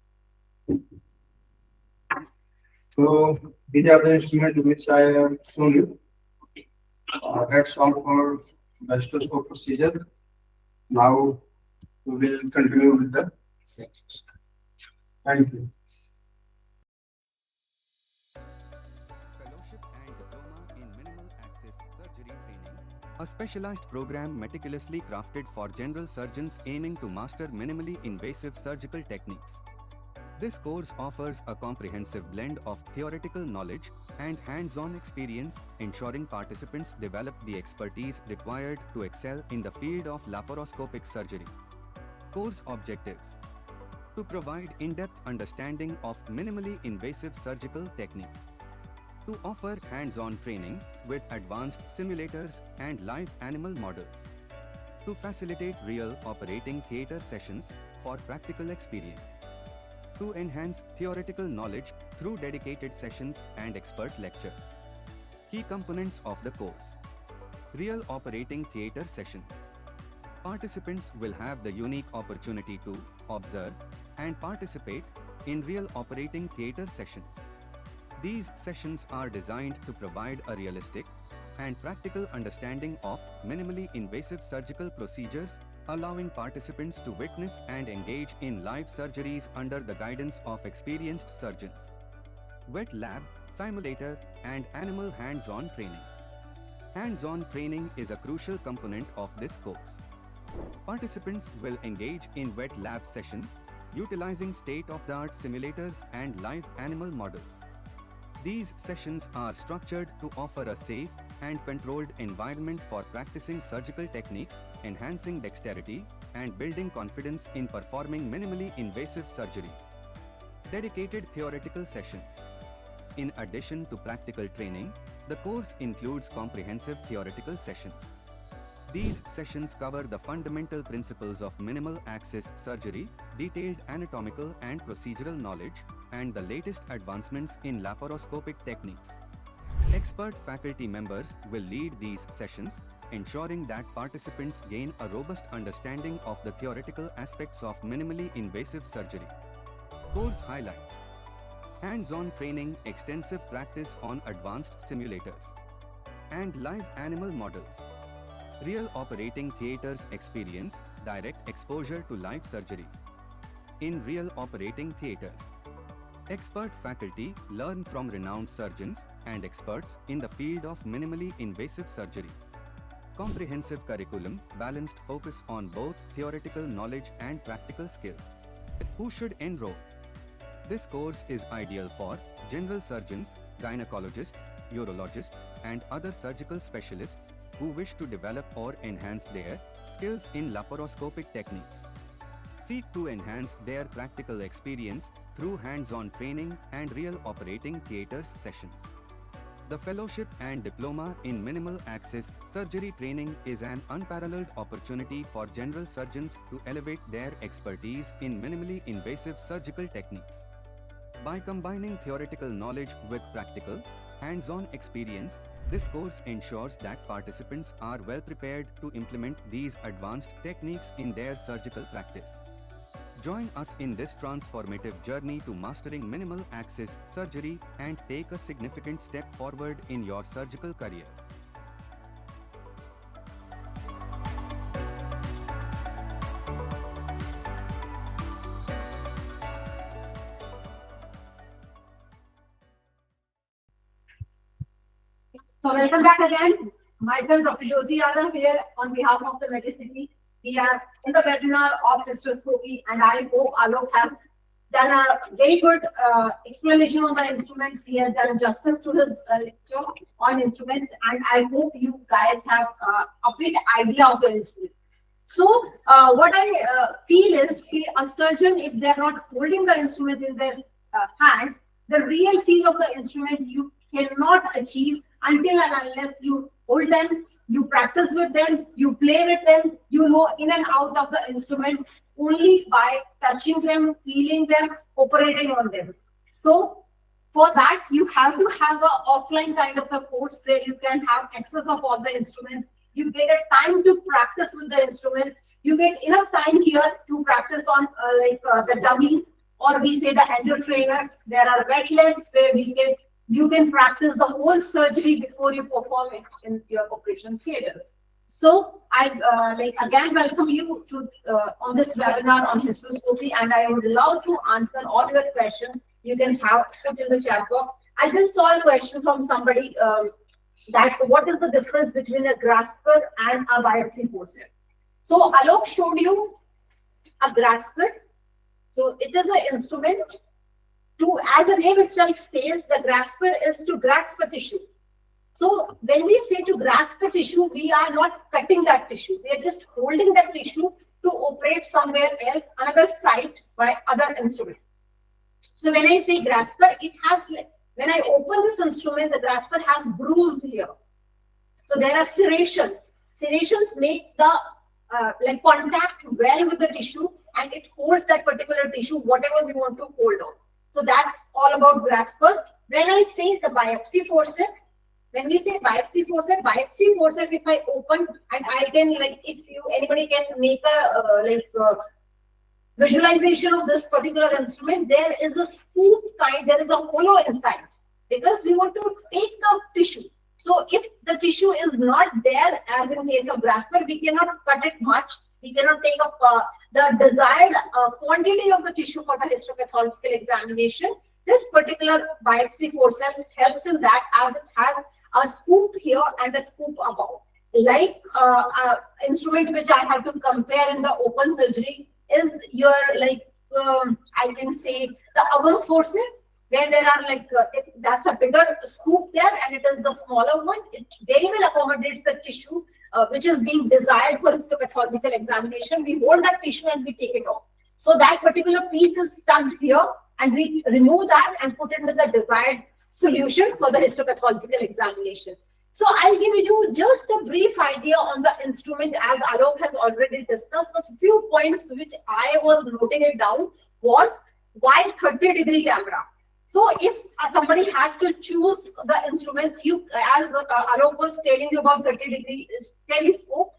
So these are the instruments which I have shown you. That's all for the hysteroscope procedure. Now we will continue with the lectures. Thank you. Fellowship and Diploma in Minimal Access Surgery Training a specialized program meticulously crafted for general surgeons aiming to master minimally invasive surgical techniques. This course offers a comprehensive blend of theoretical knowledge and hands-on experience, ensuring participants develop the expertise required to excel in the field of laparoscopic surgery. Course objectives: to provide in-depth understanding of minimally invasive surgical techniques, to offer hands-on training with advanced simulators and live animal models, to facilitate real operating theater sessions for practical experience, to enhance theoretical knowledge through dedicated sessions and expert lectures. Key components of the course: real operating theater sessions. Participants will have the unique opportunity to observe and participate in real operating theater sessions. These sessions are designed to provide a realistic and practical understanding of minimally invasive surgical procedures, allowing participants to witness and engage in live surgeries under the guidance of experienced surgeons. Wet lab, simulator, and animal hands-on training. Hands-on training is a crucial component of this course. Participants will engage in wet lab sessions, utilizing state-of-the-art simulators and live animal models. These sessions are structured to offer a safe and controlled environment for practicing surgical techniques, enhancing dexterity, and building confidence in performing minimally invasive surgeries. Dedicated theoretical sessions. In addition to practical training, the course includes comprehensive theoretical sessions. These sessions cover the fundamental principles of minimal access surgery, detailed anatomical and procedural knowledge, and the latest advancements in laparoscopic techniques. Expert faculty members will lead these sessions, ensuring that participants gain a robust understanding of the theoretical aspects of minimally invasive surgery. Course highlights: hands-on training, extensive practice on advanced simulators and live animal models. Real operating theaters experience, direct exposure to live surgeries. In real operating theaters, expert faculty learn from renowned surgeons and experts in the field of minimally invasive surgery. Comprehensive curriculum, balanced focus on both theoretical knowledge and practical skills. Who should enroll? This course is ideal for general surgeons, gynecologists, urologists, and other surgical specialists who wish to develop or enhance their skills in laparoscopic techniques. Seek to enhance their practical experience through hands-on training and real operating theaters sessions. The fellowship and diploma in minimal access surgery training is an unparalleled opportunity for general surgeons to elevate their expertise in minimally invasive surgical techniques. By combining theoretical knowledge with practical, hands-on experience, this course ensures that participants are well prepared to implement these advanced techniques in their surgical practice. Join us in this transformative journey to mastering minimal access surgery and take a significant step forward in your surgical career. So welcome back again. Myself, Dr. Jyoti Yadav here on behalf of the Medicity. We are in the webinar of hysteroscopy, and I hope Alok has done a very good explanation on the instruments. He has done justice to his lecture on instruments, and I hope you guys have a bit idea of the instrument. So what I feel is, a surgeon, if they're not holding the instrument in their hands, the real feel of the instrument you cannot achieve until and unless you hold them, you practice with them, you play with them, you know in and out of the instrument only by touching them, feeling them, operating on them. So for that, you have to have an offline kind of a course where you can have access of all the instruments. You get a time to practice with the instruments. You get enough time here to practice on the dummies, or we say the endo trainers. There are wet labs where you can practice the whole surgery before you perform it in your operation theaters. So I again welcome you to on this webinar on hysteroscopy, and I would love to answer all your questions. You can have put in the chat box. I just saw a question from somebody that what is the difference between a grasper and a biopsy forceps. So Alok showed you a grasper. So it is an instrument to, as the name itself says, the grasper is to grasp a tissue. So when we say to grasp a tissue, we are not cutting that tissue. We are just holding that tissue to operate somewhere else, another site by other instrument. So when I say grasper, it has, when I open this instrument, the grasper has grooves here. So there are serrations. Serrations make the contact well with the tissue, and it holds that particular tissue, whatever we want to hold on. So that's all about grasper. When I say the biopsy forceps, when we say biopsy forceps, if I open and I can, if anybody can make a visualization of this particular instrument, there is a scoop kind, there is a hollow inside, because we want to take the tissue. So if the tissue is not there, as in case of grasper, we cannot cut it much. We cannot take up the desired quantity of the tissue for the histopathological examination. This particular biopsy forceps helps in that, as it has a scoop here and a scoop above. Like instrument which I have to compare in the open surgery is your, I can say, the oven forceps, where there are that's a bigger scoop there, and it is the smaller one. It very well accommodates the tissue which is being desired for histopathological examination. We hold that tissue and we take it off. So that particular piece is stuck here, and we remove that and put it into the desired solution for the histopathological examination. So I'll give you just a brief idea on the instrument, as Alok has already discussed. A few points which I was noting it down was why 30-degree camera. So if somebody has to choose the instruments, as Alok was telling you about 30-degree telescope,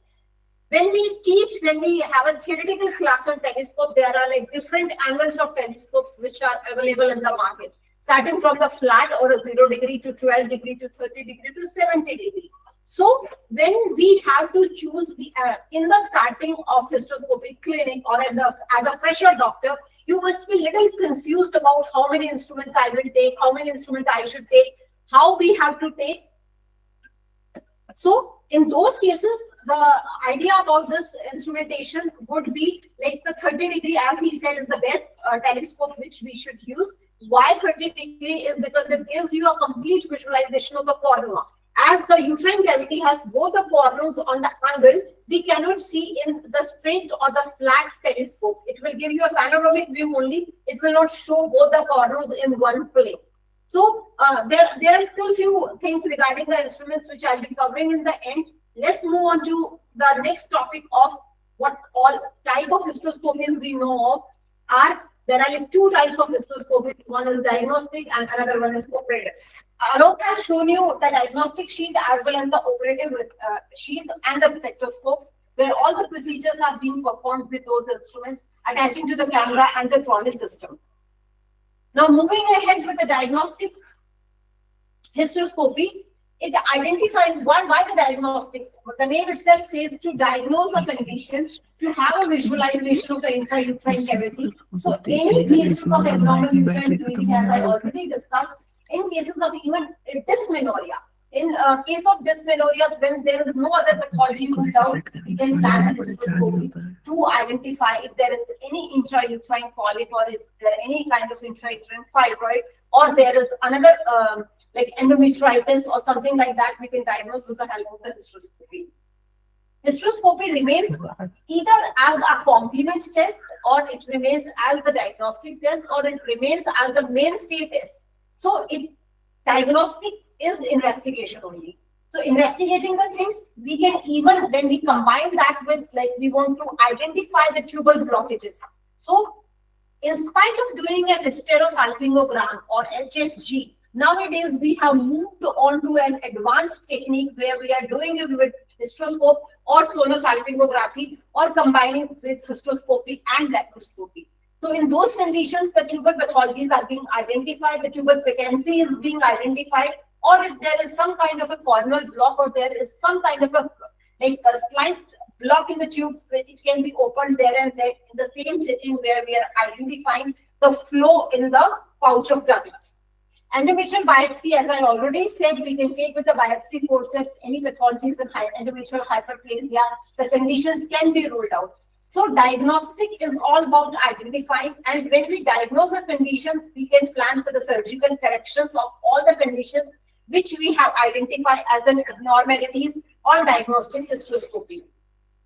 when we have a theoretical class on telescope, there are different angles of telescopes which are available in the market, starting from the flat or a 0 degree to 12 degree to 30 degree to 70 degree. So when we have to choose in the starting of hysteroscopy clinic, or as a fresher doctor, you must be little confused about how many instruments I will take, how many instruments I should take, how we have to take. So in those cases, the idea about this instrumentation would be like the 30 degree, as he said, is the best telescope which we should use. Why 30 degree is because it gives you a complete visualization of the cornea. As the uterine cavity has both the corners on the angle, we cannot see in the straight or the flat telescope. It will give you a panoramic view only. It will not show both the corners in one plane. So there are still few things regarding the instruments which I'll be covering in the end. Let's move on to the next topic of what all type of hysteroscopies we know of are. There are two types of hysteroscopies. One is diagnostic and another one is operative. Alok has shown you the diagnostic sheet as well as the operative sheet and the spectroscopes, where all the procedures are being performed with those instruments attaching to the camera and the trolley system. Now moving ahead with the diagnostic hysteroscopy, it identifies why the diagnostic. The name itself says to diagnose a condition, to have a visualization of the intrauterine cavity. So any cases of abnormal uterine bleeding, as I already discussed, in cases of even dysmenorrhea. In case of dysmenorrhea, when there is no other pathology ruled out, we can plan a hysteroscopy to identify if there is any intrauterine polyp, or is there any kind of intrauterine fibroid, or there is another like endometritis or something like that. We can diagnose with the help of the hysteroscopy. Hysteroscopy remains either as a complement test, or it remains as the diagnostic test, or it remains as the mainstay test. So diagnostic is investigation only. So investigating the things, we can even, when we combine that with, we want to identify the tubal blockages. So in spite of doing a hysterosalpingogram or HSG, nowadays we have moved on to an advanced technique where we are doing it with hysteroscope or sonosalpingography, or combining with hysteroscopy and laparoscopy. So in those conditions, the tubal pathologies are being identified, the tubal patency is being identified, or if there is some kind of a corneal block, or there is some kind of a slight block in the tube, it can be opened there and there in the same setting where we are identifying the flow in the pouch of Douglas. Endometrial biopsy, as I already said, we can take with the biopsy forceps any pathologies in endometrial hyperplasia. The conditions can be ruled out. So diagnostic is all about identifying, and when we diagnose a condition, we can plan for the surgical corrections of all the conditions which we have identified as an abnormalities on diagnostic hysteroscopy.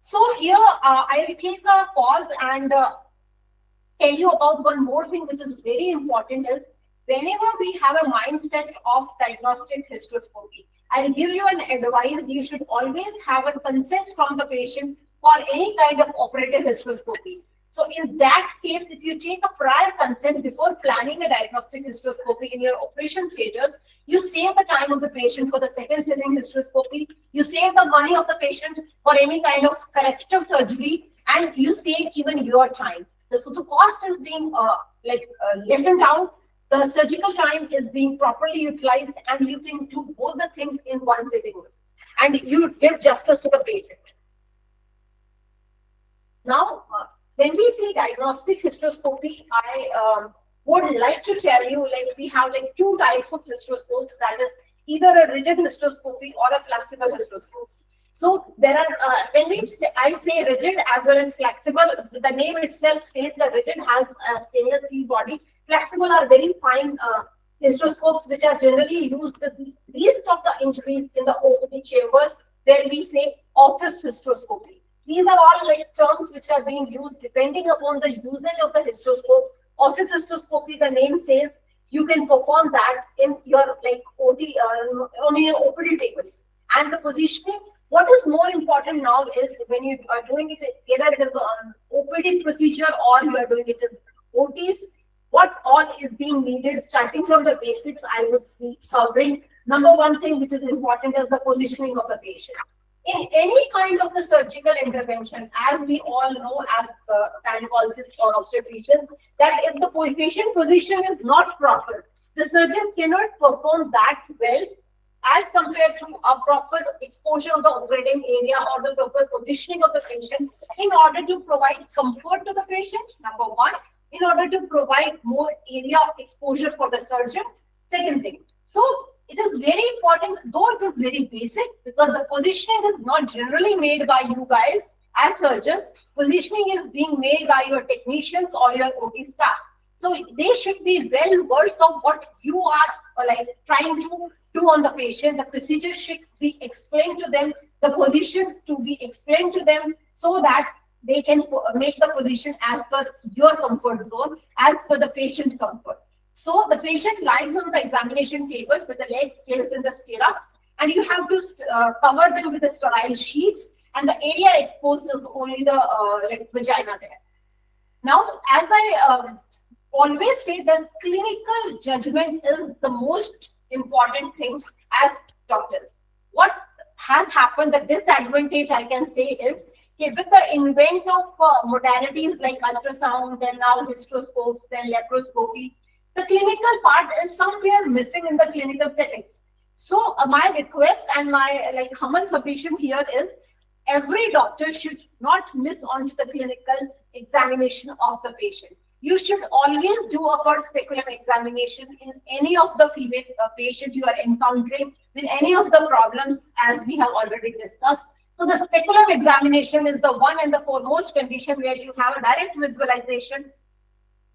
So here I will take a pause and tell you about one more thing which is very important is whenever we have a mindset of diagnostic hysteroscopy, I'll give you an advice. You should always have a consent from the patient for any kind of operative hysteroscopy. So in that case, if you take a prior consent before planning a diagnostic hysteroscopy in your operation theaters, you save the time of the patient for the second sitting hysteroscopy, you save the money of the patient for any kind of corrective surgery, and you save even your time. So the cost is being lessened down, the surgical time is being properly utilized, and you can do both the things in one sitting. And you give justice to the patient. Now, when we see diagnostic hysteroscopy, I would like to tell you, we have two types of hysteroscopes, that is either a rigid hysteroscopy or a flexible hysteroscope. So there are, I say rigid as well as flexible, the name itself says that rigid has a stainless steel body. Flexible are very fine hysteroscopes which are generally used with the least of the injuries in the OPD chambers, where we say office hysteroscopy. These are all terms which are being used depending upon the usage of the hysteroscopes. Office hysteroscopy, the name says, you can perform that in your OD, on your OPD tables. And the positioning, what is more important now is when you are doing it, either it is on OPD procedure or you are doing it in OTs, what all is being needed, starting from the basics, I would be covering. Number one thing which is important is the positioning of the patient. In any kind of the surgical intervention, as we all know as gynecologists or obstetricians, that if the patient position is not proper, the surgeon cannot perform that well as compared to a proper exposure of the operating area or the proper positioning of the patient in order to provide comfort to the patient, number one, in order to provide more area of exposure for the surgeon. Second thing, so it is very important, though it is very basic, because the positioning is not generally made by you guys as surgeons. Positioning is being made by your technicians or your OT staff. So they should be well versed of what you are trying to do on the patient. The procedure should be explained to them, the position to be explained to them, so that they can make the position as per your comfort zone, as per the patient comfort. So the patient lies on the examination table with the legs placed in the stirrups, and you have to cover them with the sterile sheets, and the area exposed is only the vagina there. Now, as I always say, the clinical judgment is the most important thing as doctors. What has happened, the disadvantage I can say is, with the invent of modalities like ultrasound, then now hysteroscopes, then laparoscopies, the clinical part is somewhere missing in the clinical settings. So my request and my humble submission here is, every doctor should not miss on to the clinical examination of the patient. You should always do a per speculum examination in any of the female patient you are encountering with any of the problems, as we have already discussed. So the speculum examination is the one and the foremost condition where you have a direct visualization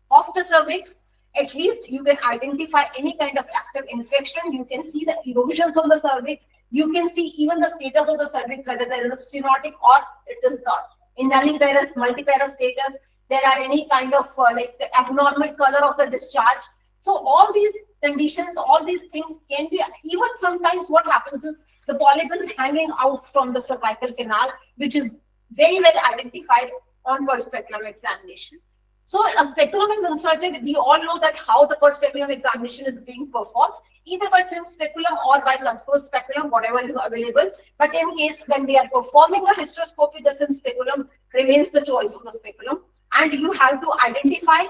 of the cervix. At least you can identify any kind of active infection. You can see the erosions on the cervix. You can see even the status of the cervix, whether there is a stenotic or it is not. In nulliparous, multiparous status, there are any kind of the abnormal color of the discharge. So all these conditions, all these things can be, even sometimes what happens is the polyp is hanging out from the cervical canal, which is very well identified on per speculum examination. So a speculum is inserted. We all know that how the per speculum examination is being performed, either by sim speculum or by cluster speculum, whatever is available. But in case when we are performing a hysteroscopy, the sim speculum remains the choice of the speculum. And you have to identify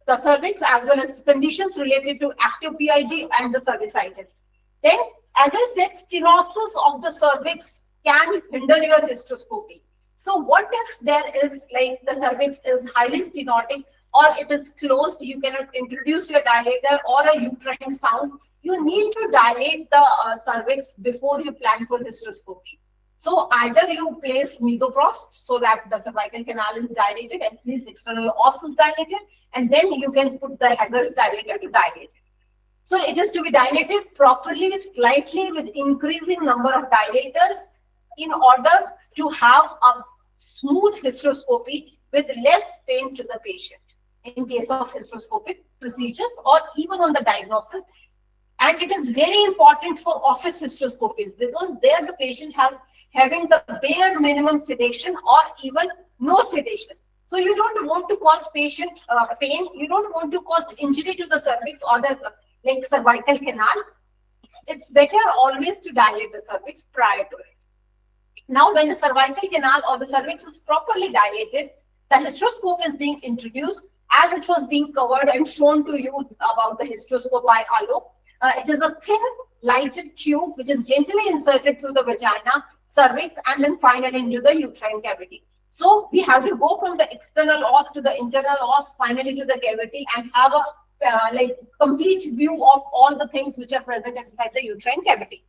the cervix as well as conditions related to active PID and the cervicitis. Then, as I said, stenosis of the cervix can hinder your hysteroscopy. So what if there is the cervix is highly stenotic? or it is closed, you cannot introduce your dilator or a uterine sound, you need to dilate the cervix before you plan for hysteroscopy. So either you place mesoprost so that the cervical canal is dilated, at least external os is dilated, and then you can put the Heger's dilator to dilate it. So it is to be dilated properly, slightly with increasing number of dilators in order to have a smooth hysteroscopy with less pain to the patient in case of hysteroscopic procedures or even on the diagnosis. And it is very important for office hysteroscopies because there the patient has having the bare minimum sedation or even no sedation. So you don't want to cause patient pain, you don't want to cause injury to the cervix or the like cervical canal. It's better always to dilate the cervix prior to it. Now, when the cervical canal or the cervix is properly dilated, the hysteroscope is being introduced as it was being covered and shown to you about the hysteroscope by Alok. It is a thin, lighted tube which is gently inserted through the vagina, cervix, and then finally into the uterine cavity. So we have to go from the external os to the internal os, finally to the cavity, and have a like complete view of all the things which are present inside the uterine cavity.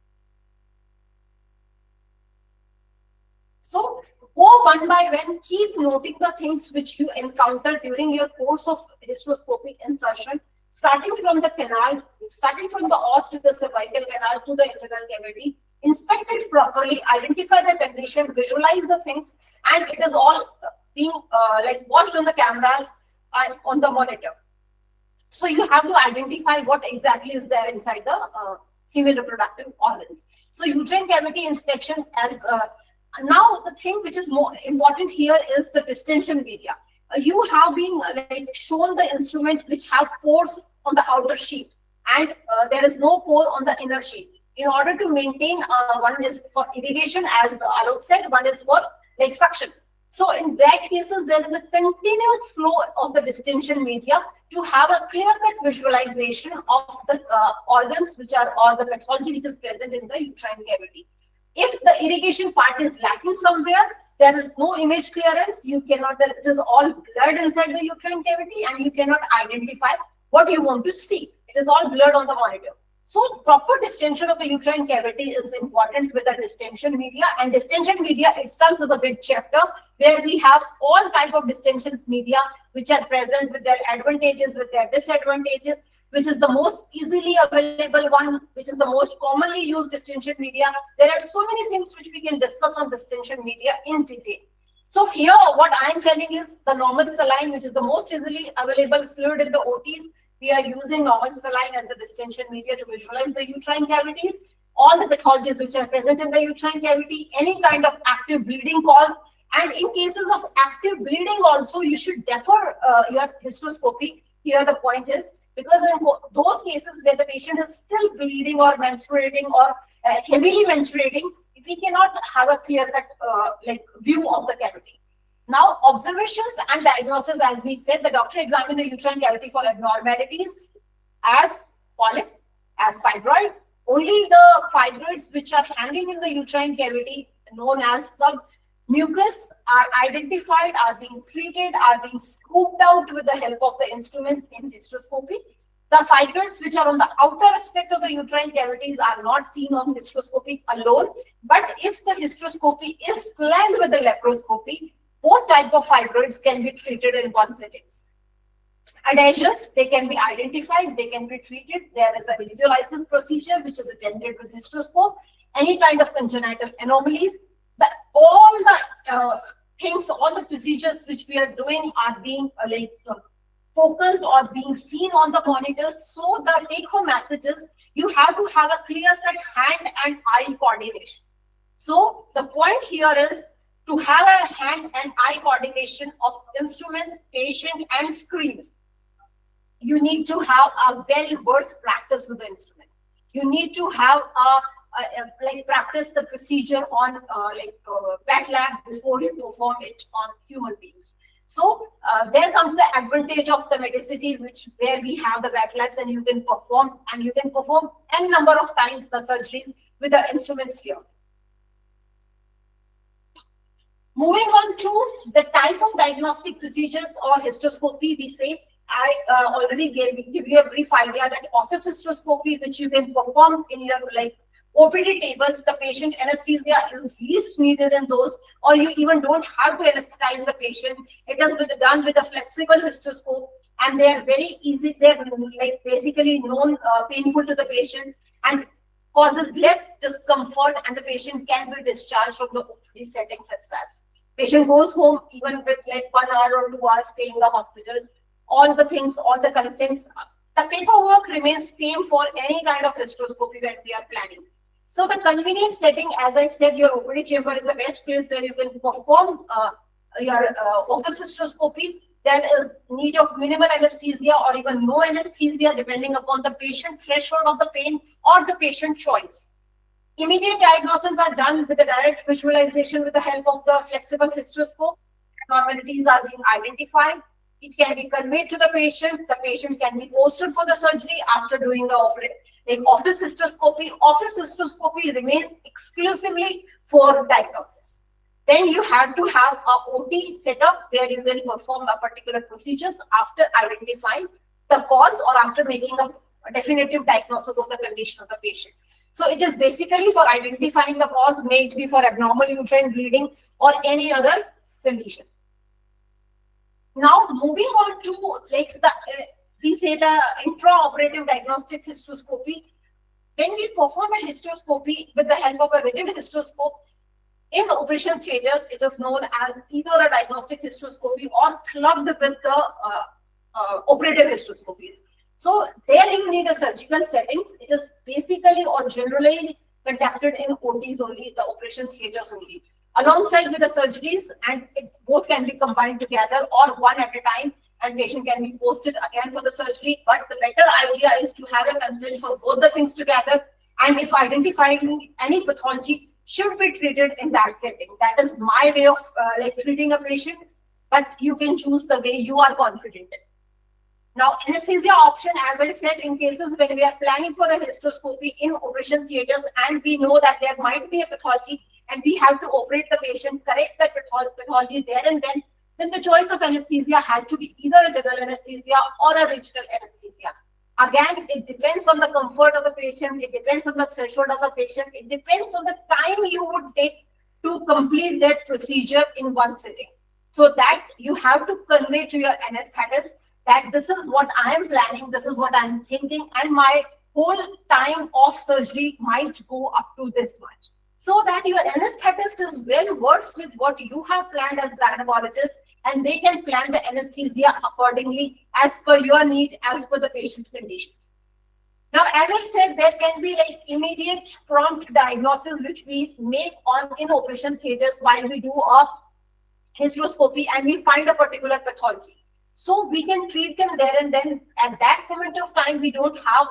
So go one by one, keep noting the things which you encounter during your course of hysteroscopic insertion, starting from the canal, starting from the os to the cervical canal to the internal cavity. Inspect it properly, identify the condition, visualize the things, and it is all being like watched on the cameras and on the monitor. So you have to identify what exactly is there inside the female reproductive organs. So uterine cavity inspection as now the thing which is more important here is the distension media. You have been like shown the instrument which have pores on the outer sheet, and there is no pore on the inner sheet. In order to maintain, one is for irrigation, as Alok said, one is for like suction. So in that cases, there is a continuous flow of the distension media to have a clear-cut visualization of the organs which are, or the pathology which is present in the uterine cavity. If the irrigation part is lacking somewhere, there is no image clearance, you cannot, it is all blurred inside the uterine cavity and you cannot identify what you want to see. It is all blurred on the monitor. So proper distension of the uterine cavity is important with the distension media, and distension media itself is a big chapter where we have all type of distension media which are present with their advantages, with their disadvantages, which is the most easily available one, which is the most commonly used distension media. There are so many things which we can discuss on distension media in detail. So here what I am telling is the normal saline, which is the most easily available fluid in the OTs. We are using normal saline as a distension media to visualize the uterine cavities, all the pathologies which are present in the uterine cavity, any kind of active bleeding cause. And in cases of active bleeding also, you should defer your hysteroscopy. Here the point is, because in those cases where the patient is still bleeding or menstruating or heavily menstruating, we cannot have a clear-cut like view of the cavity. Now, observations and diagnosis, as we said, the doctor examined the uterine cavity for abnormalities as polyp, as fibroid. Only the fibroids which are hanging in the uterine cavity, known as submucous, are identified, are being treated, are being scooped out with the help of the instruments in hysteroscopy. The fibroids which are on the outer aspect of the uterine cavities are not seen on hysteroscopy alone. But if the hysteroscopy is planned with the laparoscopy, both types of fibroids can be treated in one sitting. Adhesions, they can be identified, they can be treated. There is a visualization procedure which is attended with hysteroscope. Any kind of congenital anomalies, all the things, all the procedures which we are doing are being focused or being seen on the monitors. So the take-home messages, you have to have a clear-cut hand and eye coordination. So the point here is to have a hand and eye coordination of instruments, patient, and screen. You need to have a well-versed practice with the instruments. You need to have practice the procedure on wet lab before you perform it on human beings. So there comes the advantage of the Medicity, where we have the wet labs and you can perform n number of times the surgeries with the instruments here. Moving on to the type of diagnostic procedures or hysteroscopy, we say, I already give you a brief idea that office hysteroscopy, which you can perform in your like OPD tables, the patient anesthesia is least needed in those, or you even don't have to anesthetize the patient. It is done with a flexible hysteroscope, and they are very easy. They're like basically painful to the patient and causes less discomfort, and the patient can be discharged from the OPD settings itself. Patient goes home even with like 1 hour or 2 hours stay in the hospital. All the things, all the consents, the paperwork remains same for any kind of hysteroscopy that we are planning. So the convenient setting, as I said, your OPD chamber is the best place where you can perform your office hysteroscopy. There is need of minimal anesthesia or even no anesthesia, depending upon the patient threshold of the pain or the patient choice. Immediate diagnoses are done with a direct visualization with the help of the flexible hysteroscope. Abnormalities are being identified. It can be conveyed to the patient. The patient can be posted for the surgery after doing the operation. Like office hysteroscopy remains exclusively for diagnosis. Then you have to have a OT setup where you can perform a particular procedures after identifying the cause or after making a definitive diagnosis of the condition of the patient. So it is basically for identifying the cause, may it be for abnormal uterine bleeding or any other condition. Now moving on to like we say the intraoperative diagnostic hysteroscopy. When we perform a hysteroscopy with the help of a rigid hysteroscope in the operation theaters, it is known as either a diagnostic hysteroscopy or clubbed with the operative hysteroscopies. So there you need a surgical settings. It is basically or generally conducted in OTs only, the operation theaters only, alongside with the surgeries, and both can be combined together or one at a time, and patient can be posted again for the surgery. But the better idea is to have a consent for both the things together, and if identifying any pathology should be treated in that setting. That is my way of like treating a patient, but you can choose the way you are confident in. Now, anesthesia option, as I said, in cases when we are planning for a hysteroscopy in operation theaters and we know that there might be a pathology and we have to operate the patient, correct that pathology there and then the choice of anesthesia has to be either a general anesthesia or a regional anesthesia. Again, it depends on the comfort of the patient, it depends on the threshold of the patient, it depends on the time you would take to complete that procedure in one sitting. So that you have to convey to your anesthetist that this is what I am planning, this is what I am thinking, and my whole time of surgery might go up to this much. So that your anesthetist is well versed with what you have planned as gynecologist, and they can plan the anesthesia accordingly as per your need, as per the patient conditions. Now, as I said, there can be like immediate prompt diagnosis which we make in operation theaters while we do a hysteroscopy and we find a particular pathology. So we can treat them there and then. At that moment of time, we don't have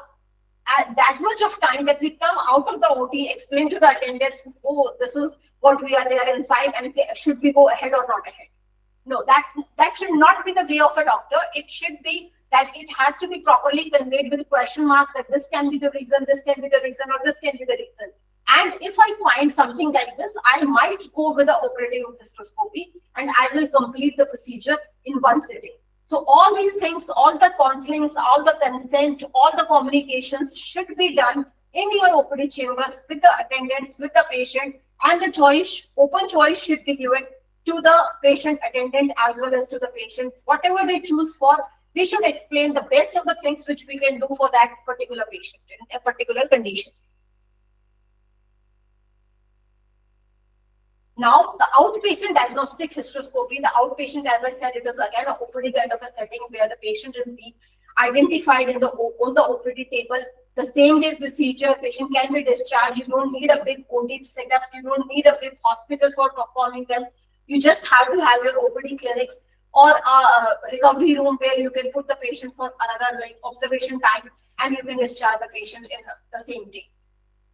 that much of time that we come out of the OT, explain to the attendants, oh, this is what we are there inside, and should we go ahead or not ahead? No, that should not be the way of a doctor. It should be that it has to be properly conveyed with a question mark that this can be the reason, this can be the reason, or this can be the reason. And if I find something like this, I might go with the operative hysteroscopy and I will complete the procedure in one sitting. So all these things, all the counselings, all the consent, all the communications should be done in your OPD chambers with the attendants, with the patient, and the choice, open choice should be given to the patient attendant as well as to the patient. Whatever they choose for, we should explain the best of the things which we can do for that particular patient in a particular condition. Now, the outpatient diagnostic hysteroscopy, the outpatient, as I said, it is again a OPD kind of a setting where the patient is being identified on the OPD table. The same day procedure, patient can be discharged. You don't need a big OD setups. You don't need a big hospital for performing them. You just have to have your OPD clinics or a recovery room where you can put the patient for another like observation time and you can discharge the patient in the same day.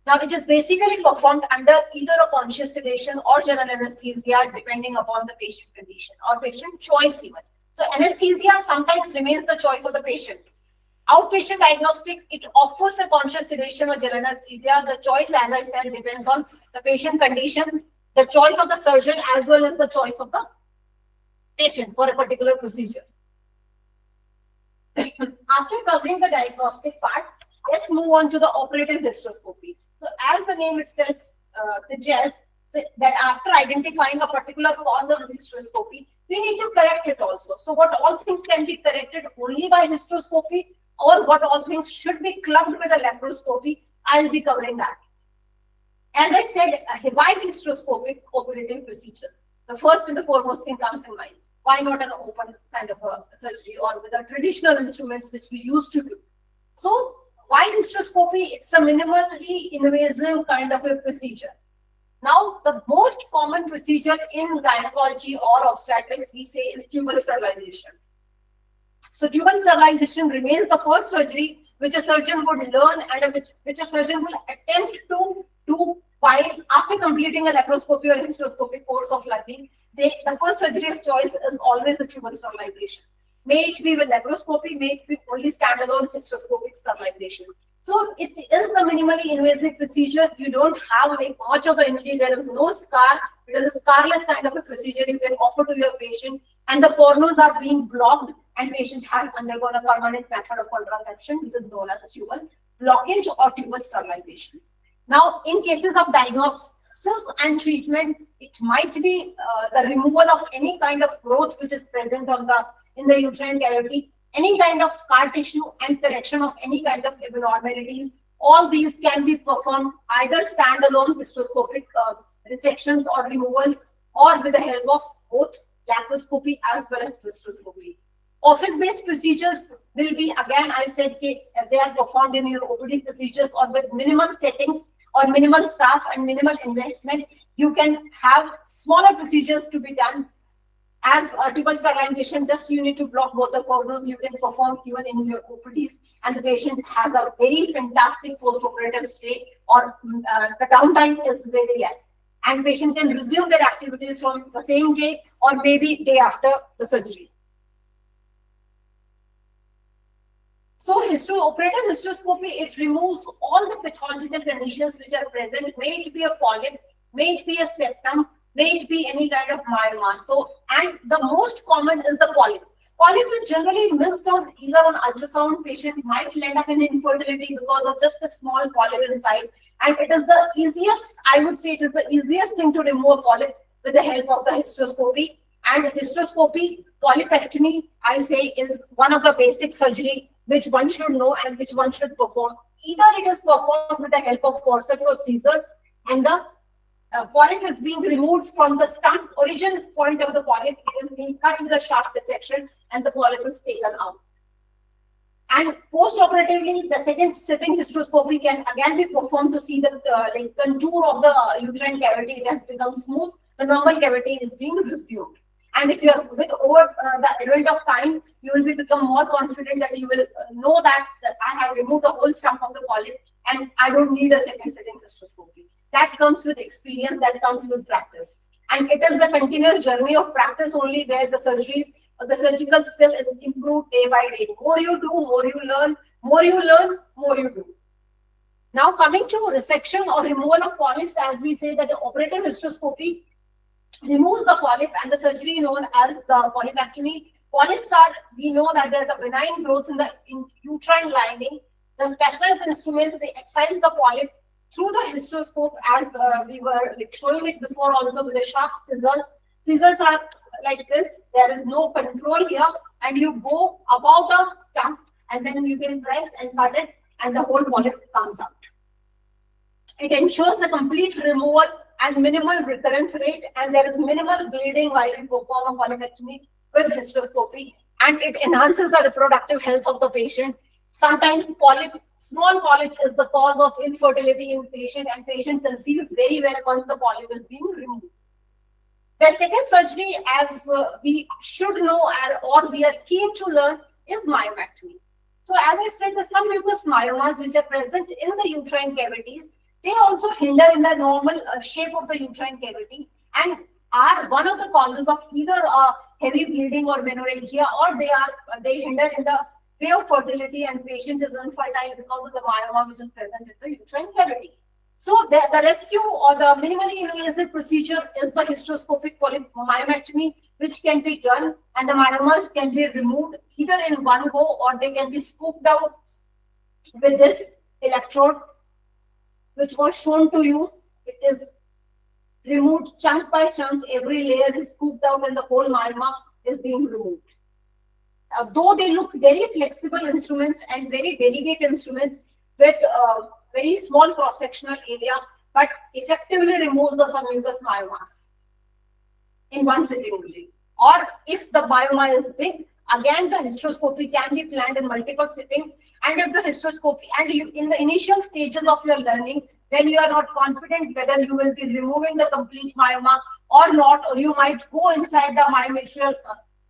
Now, it is basically performed under either a conscious sedation or general anesthesia, depending upon the patient condition or patient choice even. So, anesthesia sometimes remains the choice of the patient. Outpatient diagnostic, it offers a conscious sedation or general anesthesia. The choice, as I said, depends on the patient conditions, the choice of the surgeon as well as the choice of the patient for a particular procedure. After covering the diagnostic part, let's move on to the operative hysteroscopy. So as the name itself suggests, that after identifying a particular cause of hysteroscopy, we need to correct it also. So what all things can be corrected only by hysteroscopy, or what all things should be clubbed with a laparoscopy, I'll be covering that. As I said, why hysteroscopic operative procedures? The first and the foremost thing comes in mind. Why not an open kind of a surgery or with the traditional instruments which we used to do? So why hysteroscopy? It's a minimally invasive kind of a procedure. Now, the most common procedure in gynecology or obstetrics, we say, is tubal sterilization. So tubal sterilization remains the first surgery which a surgeon would learn and which a surgeon will attempt to do while after completing a laparoscopy or hysteroscopy course of learning. The first surgery of choice is always the tubal sterilization. May it be with laparoscopy, may it be only standalone hysteroscopic sterilization. So it is the minimally invasive procedure. You don't have like much of the injury. There is no scar. It is a scarless kind of a procedure you can offer to your patient, and the corners are being blocked, and patient has undergone a permanent method of contraception, which is known as tubal blockage or tubal sterilizations. Now, in cases of diagnosis and treatment, it might be the removal of any kind of growth which is present in the uterine cavity, any kind of scar tissue, and correction of any kind of abnormalities. All these can be performed either standalone hysteroscopic resections or removals, or with the help of both laparoscopy as well as hysteroscopy. Office-based procedures will be, again, I said, they are performed in your OPD procedures or with minimal settings or minimal staff and minimal investment. You can have smaller procedures to be done. As tubal sterilization, just you need to block both the corners. You can perform even in your OPDs, and the patient has a very fantastic post-operative state, or the downtime is very less. And patient can resume their activities from the same day or maybe day after the surgery. So operative hysteroscopy, it removes all the pathological conditions which are present. May it be a polyp, may it be a septum, may it be any kind of myoma. So, and the most common is the polyp. Polyp is generally missed on either on ultrasound. Patient might end up in infertility because of just a small polyp inside. And it is the easiest, I would say it is the easiest thing to remove a polyp with the help of the hysteroscopy. And hysteroscopy, polypectomy, I say, is one of the basic surgery which one should know and which one should perform. Either it is performed with the help of forceps or scissors, and the polyp is being removed from the stump. Origin point of the polyp is being cut with a sharp dissection, and the polyp is taken out. And post-operatively, the second sitting hysteroscopy can again be performed to see the contour of the uterine cavity. It has become smooth. The normal cavity is being resumed. And if you are with over the advent of time, you will become more confident that you will know that I have removed the whole stump of the polyp and I don't need a second sitting hysteroscopy. That comes with experience, that comes with practice. And it is a continuous journey of practice only where the surgical skill is improved day by day. More you do, more you learn, more you learn, more you do. Now coming to resection or removal of polyps, as we say that the operative hysteroscopy removes the polyp and the surgery known as the polypectomy. Polyps are, we know that there is a benign growth in the uterine lining. The specialized instruments, they excise the polyp through the hysteroscope, as we were showing it before also with the sharp scissors. Scissors are like this. There is no control here, and you go above the stump and then you can press and cut it and the whole polyp comes out. It ensures a complete removal and minimal recurrence rate, and there is minimal bleeding while you perform a polypectomy with hysteroscopy, and it enhances the reproductive health of the patient. Sometimes small polyp is the cause of infertility in patient, and patient conceives very well once the polyp is being removed. The second surgery, as we should know or we are keen to learn, is myomectomy. So as I said, the submucous myomas which are present in the uterine cavities, they also hinder in the normal shape of the uterine cavity and are one of the causes of either heavy bleeding or menorrhagia, or they hinder in the way of fertility, and patient is infertile because of the myoma which is present in the uterine cavity. So the rescue or the minimally invasive procedure is the hysteroscopic myomectomy, which can be done, and the myomas can be removed either in one go or they can be scooped out with this electrode, which was shown to you. It is removed chunk by chunk. Every layer is scooped out and the whole myoma is being removed. Though they look very flexible instruments and very delicate instruments with very small cross-sectional area, but effectively removes the submucous myomas in one sitting only. Or if the myoma is big, again the hysteroscopy can be planned in multiple sittings. And if the hysteroscopy, and you, in the initial stages of your learning, when you are not confident whether you will be removing the complete myoma or not, or you might go inside the myometrial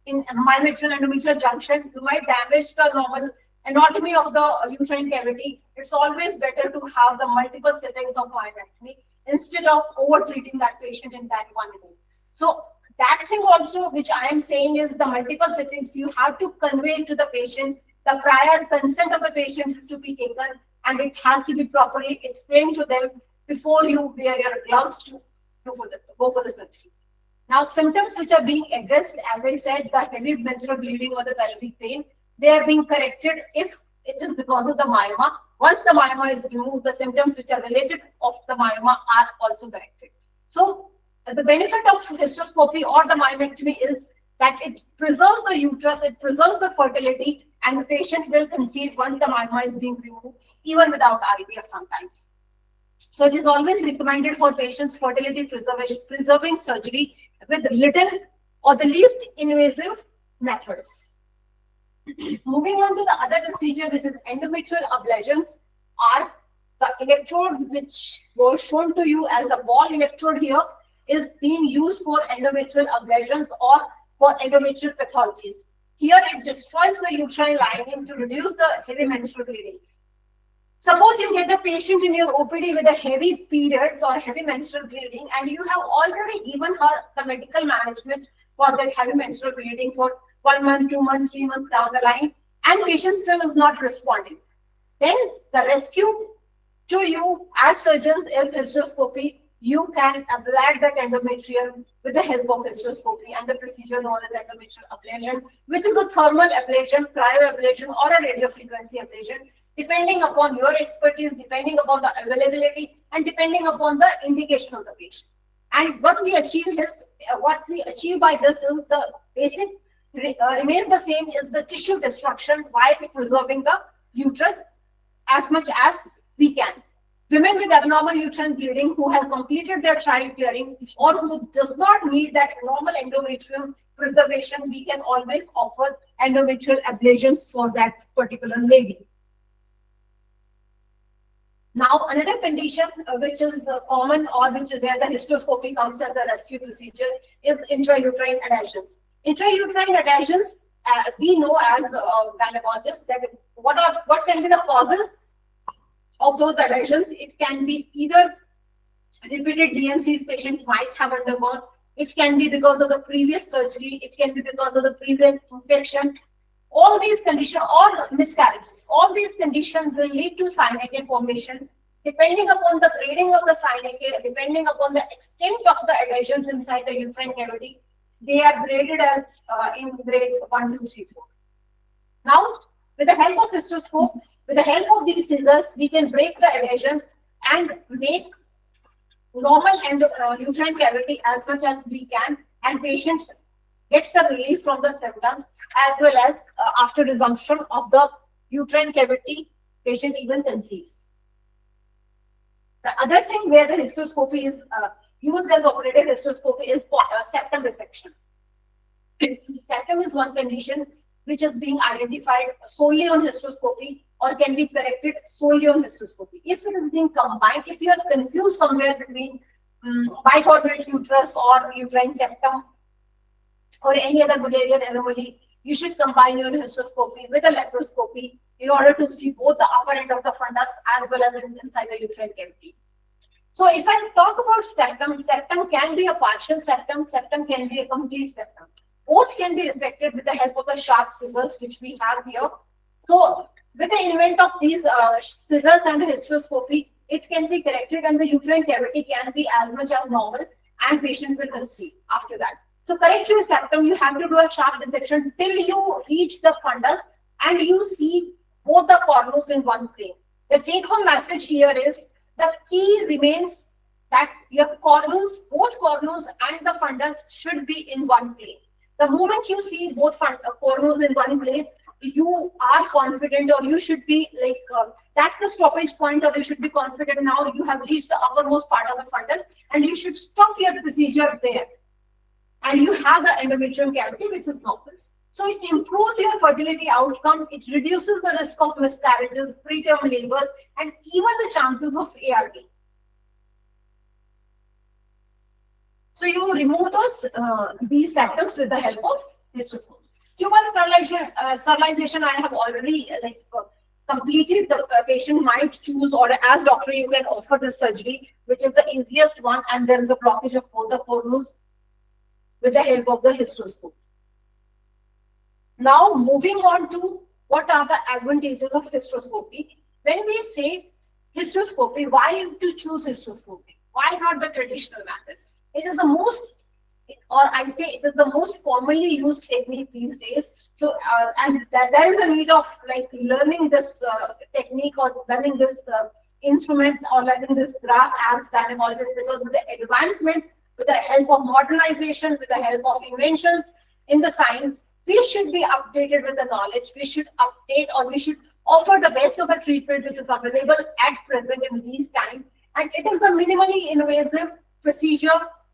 endometrial junction, you might damage the normal anatomy of the uterine cavity. It's always better to have the multiple sittings of myomectomy instead of over-treating that patient in that one go. So that thing also, which I am saying, is the multiple sittings. You have to convey to the patient the prior consent of the patient is to be taken, and it has to be properly explained to them before you wear your gloves to go for the surgery. Now, symptoms which are being addressed, as I said, the heavy menstrual bleeding or the pelvic pain, they are being corrected if it is because of the myoma. Once the myoma is removed, the symptoms which are related of the myoma are also corrected. So, the benefit of hysteroscopy or the myomectomy is that it preserves the uterus, it preserves the fertility, and the patient will conceive once the myoma is being removed, even without IVF sometimes. So it is always recommended for patients fertility preserving surgery with little or the least invasive method. Moving on to the other procedure, which is endometrial ablations, are the electrode which was shown to you as a ball electrode here is being used for endometrial ablations or for endometrial pathologies. Here it destroys the uterine lining to reduce the heavy menstrual bleeding. Suppose you get a patient in your OPD with a heavy periods or heavy menstrual bleeding, and you have already given her the medical management for that heavy menstrual bleeding for 1 month, 2 months, 3 months down the line, and patient still is not responding. Then the rescue to you as surgeons is hysteroscopy. You can ablate that endometrium with the help of hysteroscopy and the procedure known as endometrial ablation, which is a thermal ablation, cryoablation, or a radiofrequency ablation, depending upon your expertise, depending upon the availability, and depending upon the indication of the patient. And what we achieve by this is the basic remains the same, is the tissue destruction while preserving the uterus as much as we can. Women with abnormal uterine bleeding who have completed their child bearing or who does not need that normal endometrium preservation, we can always offer endometrial ablations for that particular lady. Now, another condition which is common or which is where the hysteroscopy comes as a rescue procedure is intrauterine adhesions. Intrauterine adhesions, we know as gynecologists that what can be the causes of those adhesions. It can be either repeated DNCs patient might have undergone, it can be because of the previous surgery, it can be because of the previous infection. All these conditions or miscarriages, all these conditions will lead to synecdoche formation. Depending upon the grading of the synecdoche, depending upon the extent of the adhesions inside the uterine cavity, they are graded as in grade 1, 2, 3, 4. Now, with the help of hysteroscope, with the help of these scissors, we can break the adhesions and make normal uterine cavity as much as we can, and patient gets a relief from the symptoms, as well as after resumption of the uterine cavity, patient even conceives. The other thing where the hysteroscopy is used as operative hysteroscopy is septum resection. Septum is one condition which is being identified solely on hysteroscopy or can be corrected solely on hysteroscopy. If it is being combined, if you are confused somewhere between bicorporate uterus or uterine septum or any other Mullerian anomaly, you should combine your hysteroscopy with a laparoscopy in order to see both the upper end of the fundus as well as inside the uterine cavity. So if I talk about septum, septum can be a partial septum, septum can be a complete septum. Both can be resected with the help of the sharp scissors which we have here. So with the invent of these scissors and hysteroscopy, it can be corrected and the uterine cavity can be as much as normal and patient will conceive after that. So correction septum, you have to do a sharp dissection till you reach the fundus and you see both the cornus in one plane. The take-home message here is the key remains that your cornus, both cornus and the fundus should be in one plane. The moment you see both cornus in one plane, you are confident, or you should be like, that's the stoppage point, or you should be confident now you have reached the uppermost part of the fundus and you should stop your procedure there. And you have the endometrium cavity, which is normal. So it improves your fertility outcome, it reduces the risk of miscarriages, preterm labors, and even the chances of ART. So you remove these septums with the help of hysteroscopy. Tubal sterilization, I have already completed. The patient might choose, or as doctor, you can offer this surgery, which is the easiest one, and there is a blockage of both the cornus with the help of the hysteroscope. Now, moving on to what are the advantages of hysteroscopy. When we say hysteroscopy, why to choose hysteroscopy? Why not the traditional methods? It is the most, or I say it is the most commonly used technique these days. So, and there is a need of like learning this technique, or learning this instruments, or learning this graph as gynecologist, because with the advancement, with the help of modernization, with the help of inventions in the science, we should be updated with the knowledge. We should update, or we should offer the best of the treatment which is available at present in these times. And it is a minimally invasive procedure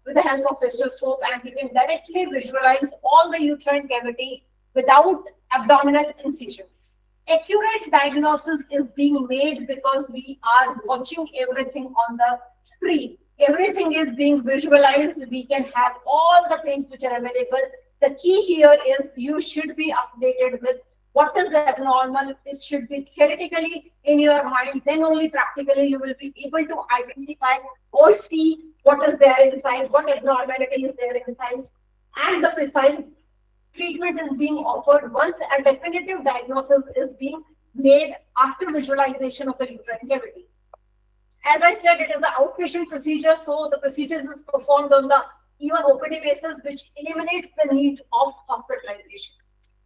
with the help of hysteroscope, and we can directly visualize all the uterine cavity without abdominal incisions. Accurate diagnosis is being made because we are watching everything on the screen. Everything is being visualized. We can have all the things which are available. The key here is you should be updated with what is abnormal. It should be theoretically in your mind. Then only practically you will be able to identify or see what is there inside, what abnormality is there inside, and the precise treatment is being offered once a definitive diagnosis is being made after visualization of the uterine cavity. As I said, it is an outpatient procedure, so the procedure is performed on the even OPD basis, which eliminates the need of hospitalization.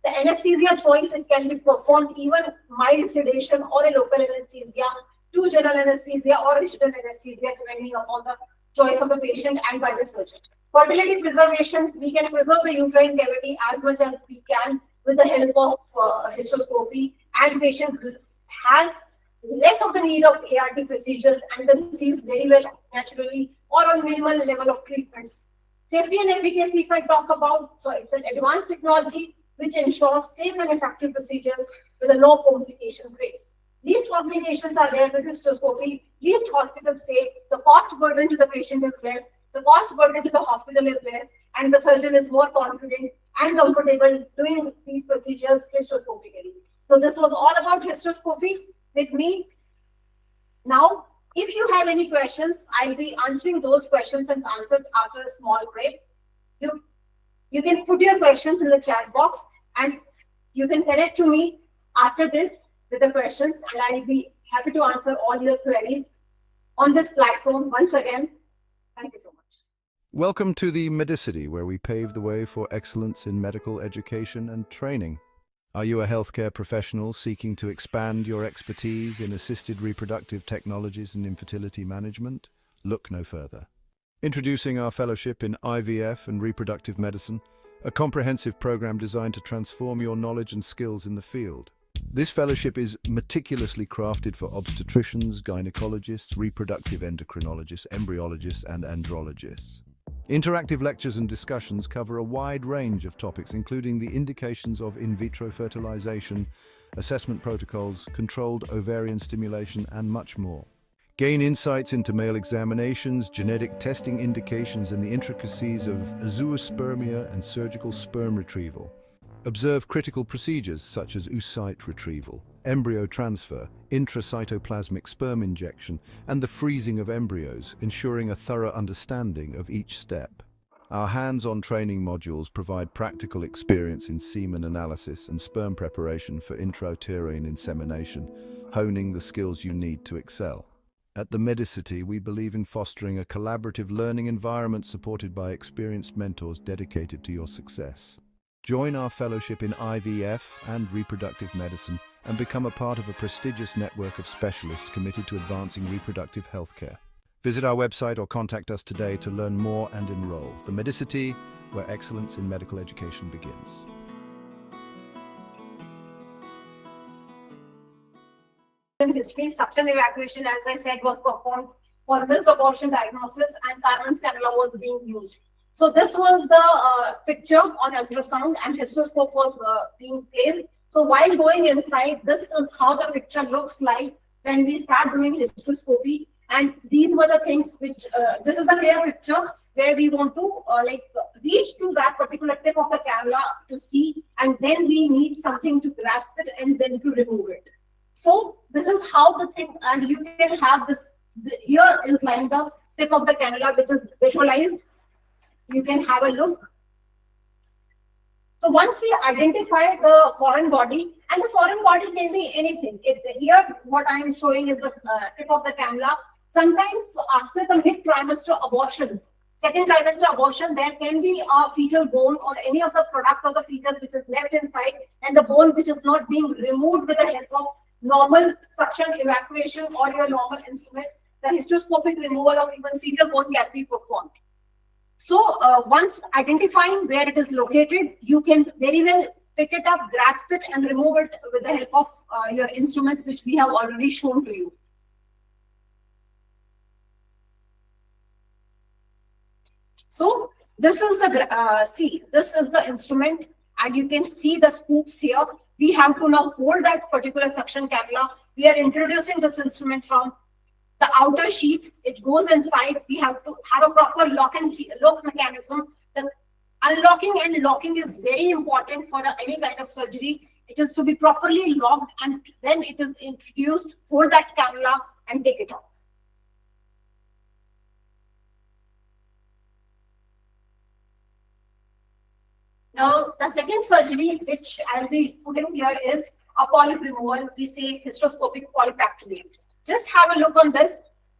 The anesthesia choice, it can be performed even mild sedation or a local anesthesia, to general anesthesia or regional anesthesia, depending upon the choice of the patient and by the surgeon. Fertility preservation, we can preserve the uterine cavity as much as we can with the help of hysteroscopy, and patient has less of the need of ART procedures and conceives very well naturally or on minimal level of treatments. Safety and efficacy, if I talk about, so it's an advanced technology which ensures safe and effective procedures with a low complication rates. Least complications are there with hysteroscopy, least hospital stay, the cost burden to the patient is less, the cost burden to the hospital is less, and the surgeon is more confident and comfortable doing these procedures hysteroscopically. So this was all about hysteroscopy with me. Now, if you have any questions, I'll be answering those questions and answers after a small break. You can put your questions in the chat box, and you can connect to me after this with the questions, and I'll be happy to answer all your queries on this platform. Once again, thank you so much. Welcome to the Medicity, where we pave the way for excellence in medical education and training. Are you a healthcare professional seeking to expand your expertise in assisted reproductive technologies and infertility management? Look no further. Introducing our fellowship in IVF and reproductive medicine, a comprehensive program designed to transform your knowledge and skills in the field. This fellowship is meticulously crafted for obstetricians, gynecologists, reproductive endocrinologists, embryologists, and andrologists. Interactive lectures and discussions cover a wide range of topics, including the indications of in vitro fertilization, assessment protocols, controlled ovarian stimulation, and much more. Gain insights into male examinations, genetic testing indications, and the intricacies of zoospermia and surgical sperm retrieval. Observe critical procedures such as oocyte retrieval, embryo transfer, intracytoplasmic sperm injection, and the freezing of embryos, ensuring a thorough understanding of each step. Our hands-on training modules provide practical experience in semen analysis and sperm preparation for intrauterine insemination, honing the skills you need to excel. At the Medicity, we believe in fostering a collaborative learning environment supported by experienced mentors dedicated to your success. Join our fellowship in IVF and reproductive medicine and become a part of a prestigious network of specialists committed to advancing reproductive healthcare. Visit our website or contact us today to learn more and enroll. The Medicity, where excellence in medical education begins. History, suction evacuation, as I said, was performed for missed abortion diagnosis and Carmen's cannula was being used. So this was the picture on ultrasound and hysteroscope was being placed. So while going inside, this is how the picture looks like when we start doing hysteroscopy. And these were the things which, this is the clear picture where we want to reach to that particular tip of the cannula to see, and then we need something to grasp it and then to remove it. So this is how the thing, and you can have this, here is like the tip of the cannula which is visualized. You can have a look. So once we identify the foreign body, and the foreign body can be anything. Here what I am showing is the tip of the cannula. Sometimes after the mid-trimester abortions, second trimester abortion, there can be a fetal bone or any of the product of the fetus which is left inside, and the bone which is not being removed with the help of normal suction evacuation or your normal instruments. The hysteroscopic removal of even fetal bone can be performed. So once identifying where it is located, you can very well pick it up, grasp it, and remove it with the help of your instruments which we have already shown to you. So this is the this is the instrument, and you can see the scoops here. We have to now hold that particular suction cannula. We are introducing this instrument from the outer sheath. It goes inside. We have to have a proper lock mechanism. The unlocking and locking is very important for any kind of surgery. It is to be properly locked, and then it is introduced. Hold that cannula and take it off. Now, the second surgery which I'll be putting here is a polyp removal. We say hysteroscopic polypectomy. Just have a look on this,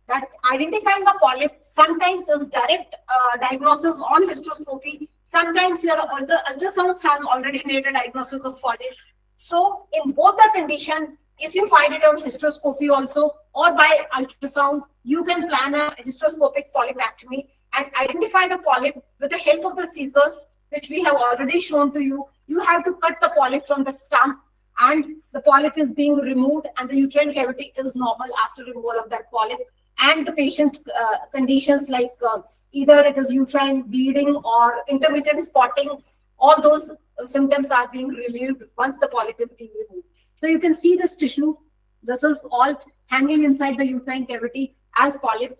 that identifying a polyp sometimes is direct diagnosis on hysteroscopy. Sometimes your ultrasounds have already made a diagnosis of polyps. So in both the condition, if you find it on hysteroscopy also or by ultrasound, you can plan a hysteroscopic polypectomy and identify the polyp with the help of the scissors, which we have already shown to you. You have to cut the polyp from the stump, and the polyp is being removed, and the uterine cavity is normal after removal of that polyp. And the patient conditions like either it is uterine bleeding or intermittent spotting, all those symptoms are being relieved once the polyp is being removed. So you can see this tissue. This is all hanging inside the uterine cavity as polyp.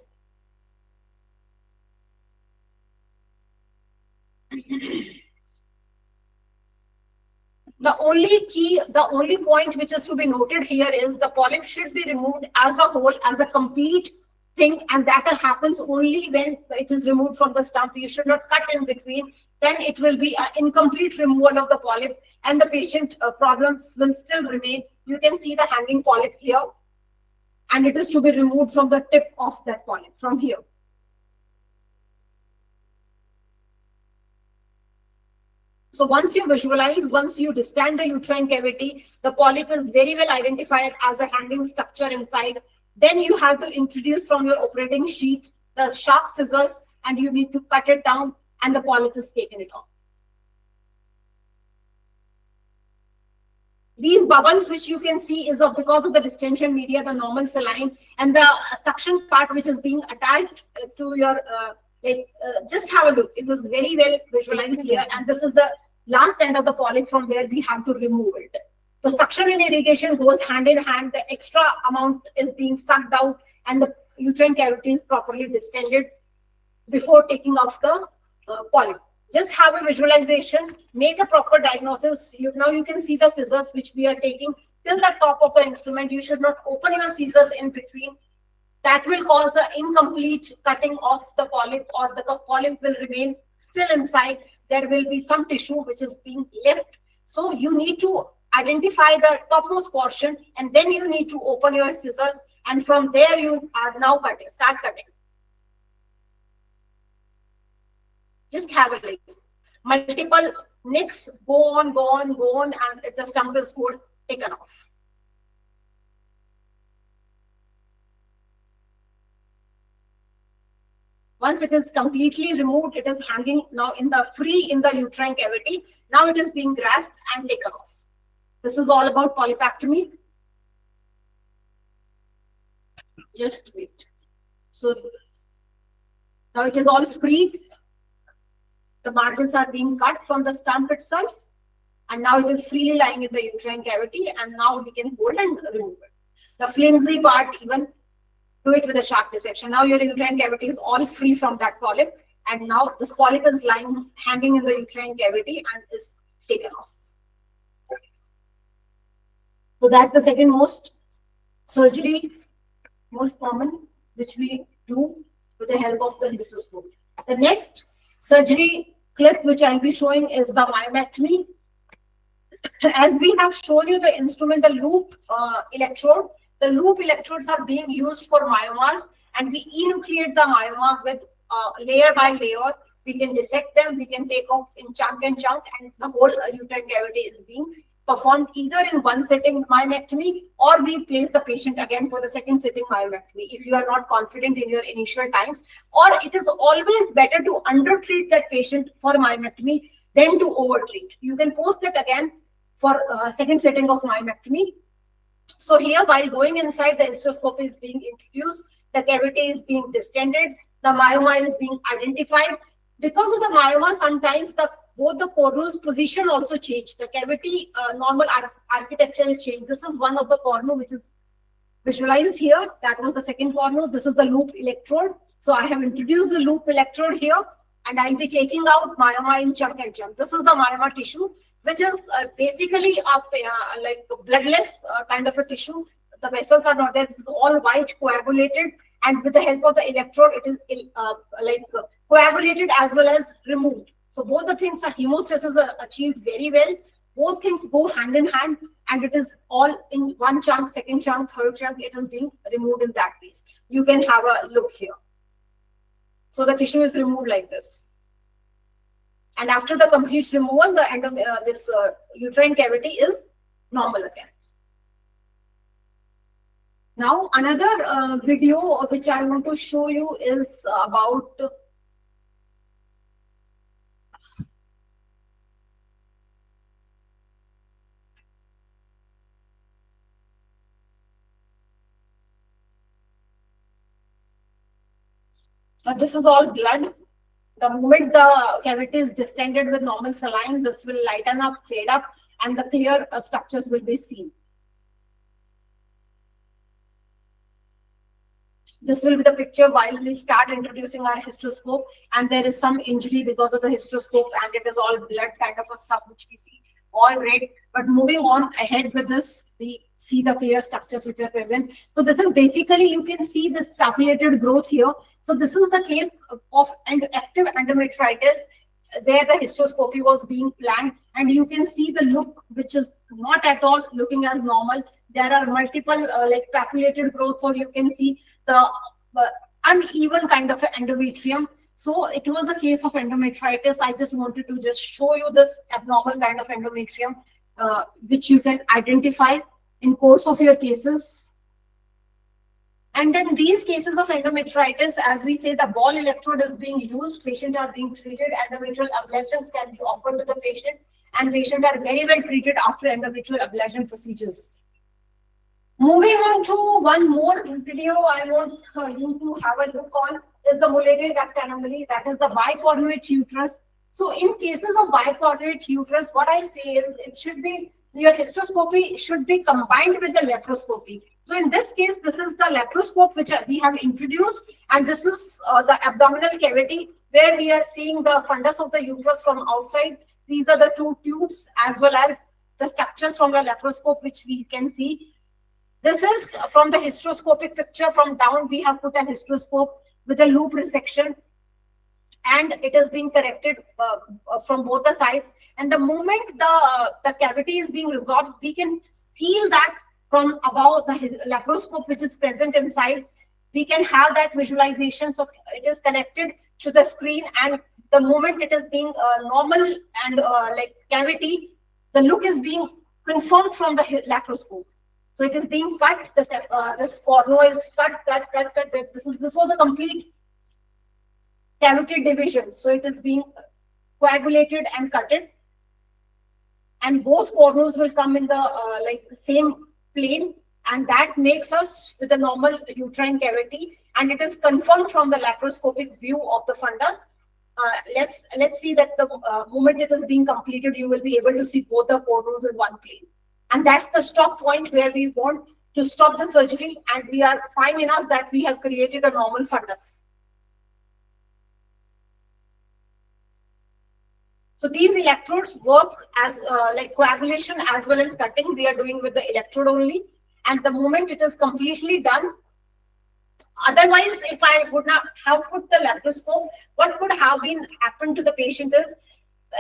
The only point which is to be noted here is the polyp should be removed as a whole, as a complete thing, and that happens only when it is removed from the stump. You should not cut in between. Then it will be an incomplete removal of the polyp, and the patient problems will still remain. You can see the hanging polyp here, and it is to be removed from the tip of that polyp from here. So once you visualize, once you distend the uterine cavity, the polyp is very well identified as a hanging structure inside. Then you have to introduce from your operating sheet the sharp scissors, and you need to cut it down, and the polyp is taken it off. These bubbles which you can see is because of the distension media, the normal saline, and the suction part which is being attached to your, just have a look. It is very well visualized here, and this is the last end of the polyp from where we have to remove it. The suction and irrigation goes hand in hand. The extra amount is being sucked out, and the uterine cavity is properly distended before taking off the polyp. Just have a visualization, make a proper diagnosis. Now you can see the scissors which we are taking till the top of the instrument. You should not open your scissors in between. That will cause an incomplete cutting of the polyp, or the polyp will remain still inside. There will be some tissue which is being left. So you need to identify the topmost portion, and then you need to open your scissors, and from there you are now cutting, start cutting. Just have a look. Multiple nicks, go on, and if the stump is good, taken off. Once it is completely removed, it is hanging now in the uterine cavity. Now it is being grasped and taken off. This is all about polypectomy. Just wait. So now it is all free. The margins are being cut from the stump itself, and now it is freely lying in the uterine cavity, and now we can hold and remove it. The flimsy part, even do it with a sharp dissection. Now your uterine cavity is all free from that polyp, and now this polyp is hanging in the uterine cavity and is taken off. So that's the second most surgery, most common, which we do with the help of the hysteroscopy. The next surgery clip which I'll be showing is the myomectomy. As we have shown you the instrumental loop electrode, the loop electrodes are being used for myomas, and we enucleate the myoma with layer by layer. We can dissect them, we can take off in chunk, and the whole uterine cavity is being performed either in one sitting myomectomy, or we place the patient again for the second sitting myomectomy if you are not confident in your initial times. Or it is always better to undertreat that patient for myomectomy than to overtreat. You can post it again for second sitting of myomectomy. So here, while going inside, the hysteroscopy is being introduced, the cavity is being distended, the myoma is being identified. Because of the myoma, sometimes both the cornue's position also change. The cavity normal architecture is changed. This is one of the cornue which is visualized here. That was the second cornue. This is the loop electrode. So I have introduced the loop electrode here, and I'll be taking out myoma in chunk and chunk. This is the myoma tissue, which is basically like bloodless kind of a tissue. The vessels are not there. This is all white, coagulated, and with the help of the electrode, it is coagulated as well as removed. So both the things are hemostasis are achieved very well. Both things go hand in hand, and it is all in one chunk, second chunk, third chunk. It is being removed in that piece. You can have a look here. So the tissue is removed like this. And after the complete removal, the end of this uterine cavity is normal again. Now, another video which I want to show you is about this is all blood. The moment the cavity is distended with normal saline, this will lighten up, fade up, and the clear structures will be seen. This will be the picture while we start introducing our hysteroscope, and there is some injury because of the hysteroscope, and it is all blood kind of a stuff which we see, all red. But moving on ahead with this, we see the clear structures which are present. So this is basically, you can see this affiliated growth here. So this is the case of active endometritis where the hysteroscopy was being planned, and you can see the look which is not at all looking as normal. There are multiple like papulated growths, or you can see the uneven kind of endometrium. So it was a case of endometritis. I just wanted to just show you this abnormal kind of endometrium, which you can identify in course of your cases. And then these cases of endometritis, as we say, the ball electrode is being used, patients are being treated, endometrial ablations can be offered to the patient, and patients are very well treated after endometrial ablation procedures. Moving on to one more video I want you to have a look on is the Mullerian duct anomaly, that is the bicornuate uterus. So in cases of bicornuate uterus, what I say is it should be, your hysteroscopy should be combined with the laparoscopy. So in this case, this is the laparoscope which we have introduced, and this is the abdominal cavity where we are seeing the fundus of the uterus from outside. These are the two tubes as well as the structures from the laparoscope which we can see. This is from the hysteroscopic picture. From down, we have put a hysteroscope with a loop resection. and it is being corrected from both the sides. And the moment the cavity is being resolved, we can feel that from above the laparoscope which is present inside. We can have that visualization. So it is connected to the screen, and the moment it is being normal and like cavity, the look is being confirmed from the laparoscope. So it is being cut. This cornea is cut. This was a complete cavity division. So it is being coagulated and cutted, and both corneas will come in the like same plane, and that makes us with a normal uterine cavity, and it is confirmed from the laparoscopic view of the fundus. Let's see that the moment it is being completed, you will be able to see both the corneas in one plane. And that's the stop point where we want to stop the surgery, and we are fine enough that we have created a normal fundus. So these electrodes work as like coagulation as well as cutting. We are doing with the electrode only. And the moment it is completely done, otherwise, if I would not have put the laparoscope, what could have been happened to the patient is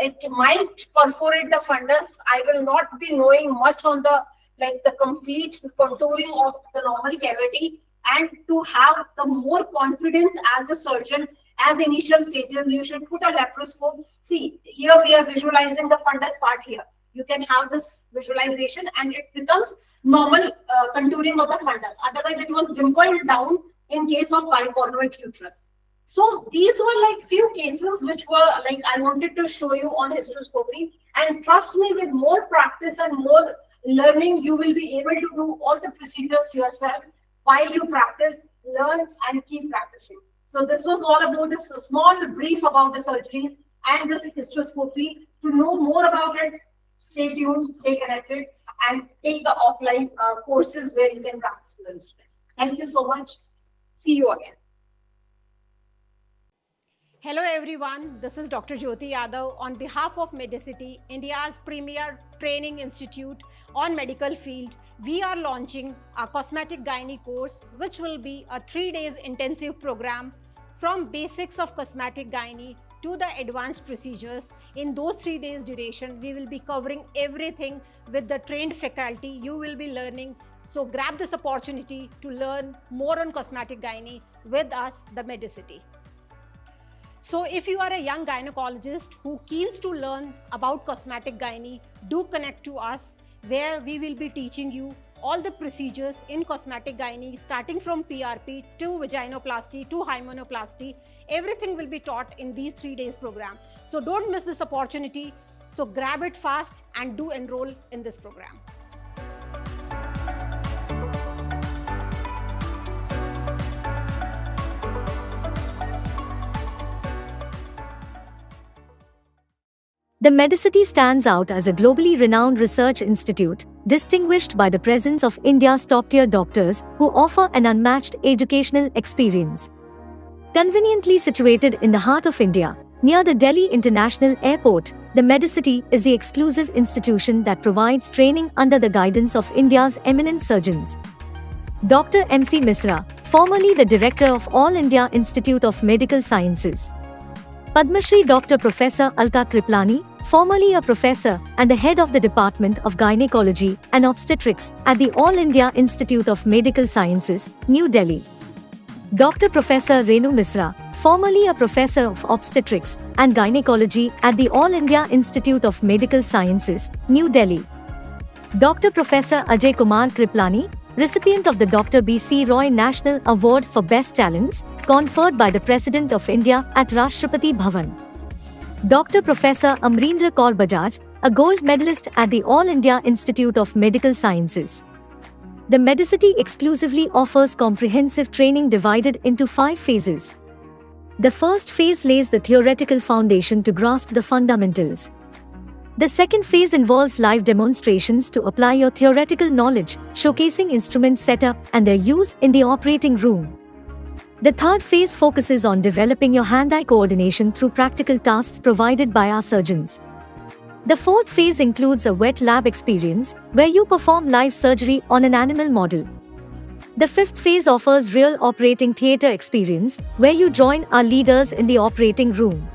it might perforate the fundus. I will not be knowing much on the complete contouring of the normal cavity. And to have the more confidence as a surgeon, as initial stages, you should put a laparoscope. See, here we are visualizing the fundus part here. You can have this visualization and it becomes normal contouring of the fundus. Otherwise, it was dimpled down in case of bicornuate uterus. So these were like few cases which were like I wanted to show you on hysteroscopy. And trust me, with more practice and more learning, you will be able to do all the procedures yourself while you practice, learn, and keep practicing. So this was all about this small brief about the surgeries and this hysteroscopy. To know more about it, stay tuned, stay connected, and take the offline courses where you can practice the instruments. Thank you so much. See you again. Hello everyone, this is Dr. Jyoti Yadav on behalf of Medicity, India's premier training institute on medical field. We are launching a cosmetic gynae course, which will be a 3 days intensive program from basics of cosmetic gynae to the advanced procedures. In those 3 days duration, we will be covering everything with the trained faculty. You will be learning. So grab this opportunity to learn more on cosmetic gynae with us, the Medicity. So if you are a young gynecologist who keens to learn about cosmetic gynae, do connect to us, where we will be teaching you all the procedures in cosmetic gynae, starting from PRP to vaginoplasty to hymenoplasty. Everything will be taught in these 3 days program. So don't miss this opportunity. So grab it fast and do enroll in this program. The Medicity stands out as a globally renowned research institute, distinguished by the presence of India's top-tier doctors who offer an unmatched educational experience. Conveniently situated in the heart of India, near the Delhi International Airport, the Medicity is the exclusive institution that provides training under the guidance of India's eminent surgeons. Dr. M.C. Misra, formerly the Director of All India Institute of Medical Sciences. Padma Shri Dr. Professor Alka Kriplani, formerly a professor and the head of the Department of Gynecology and Obstetrics at the All India Institute of Medical Sciences, New Delhi. Dr. Professor Renu Misra, formerly a professor of Obstetrics and Gynecology at the All India Institute of Medical Sciences, New Delhi. Dr. Professor Ajay Kumar Kriplani, recipient of the Dr. B.C. Roy National Award for Best Talents, conferred by the President of India at Rashtrapati Bhavan. Dr. Professor Amrendra Kaur Bajaj, a gold medalist at the All India Institute of Medical Sciences. The Medicity exclusively offers comprehensive training divided into 5 phases. The first phase lays the theoretical foundation to grasp the fundamentals. The second phase involves live demonstrations to apply your theoretical knowledge, showcasing instrument setup and their use in the operating room. The third phase focuses on developing your hand-eye coordination through practical tasks provided by our surgeons. The fourth phase includes a wet lab experience, where you perform live surgery on an animal model. The fifth phase offers real operating theatre experience, where you join our leaders in the operating room.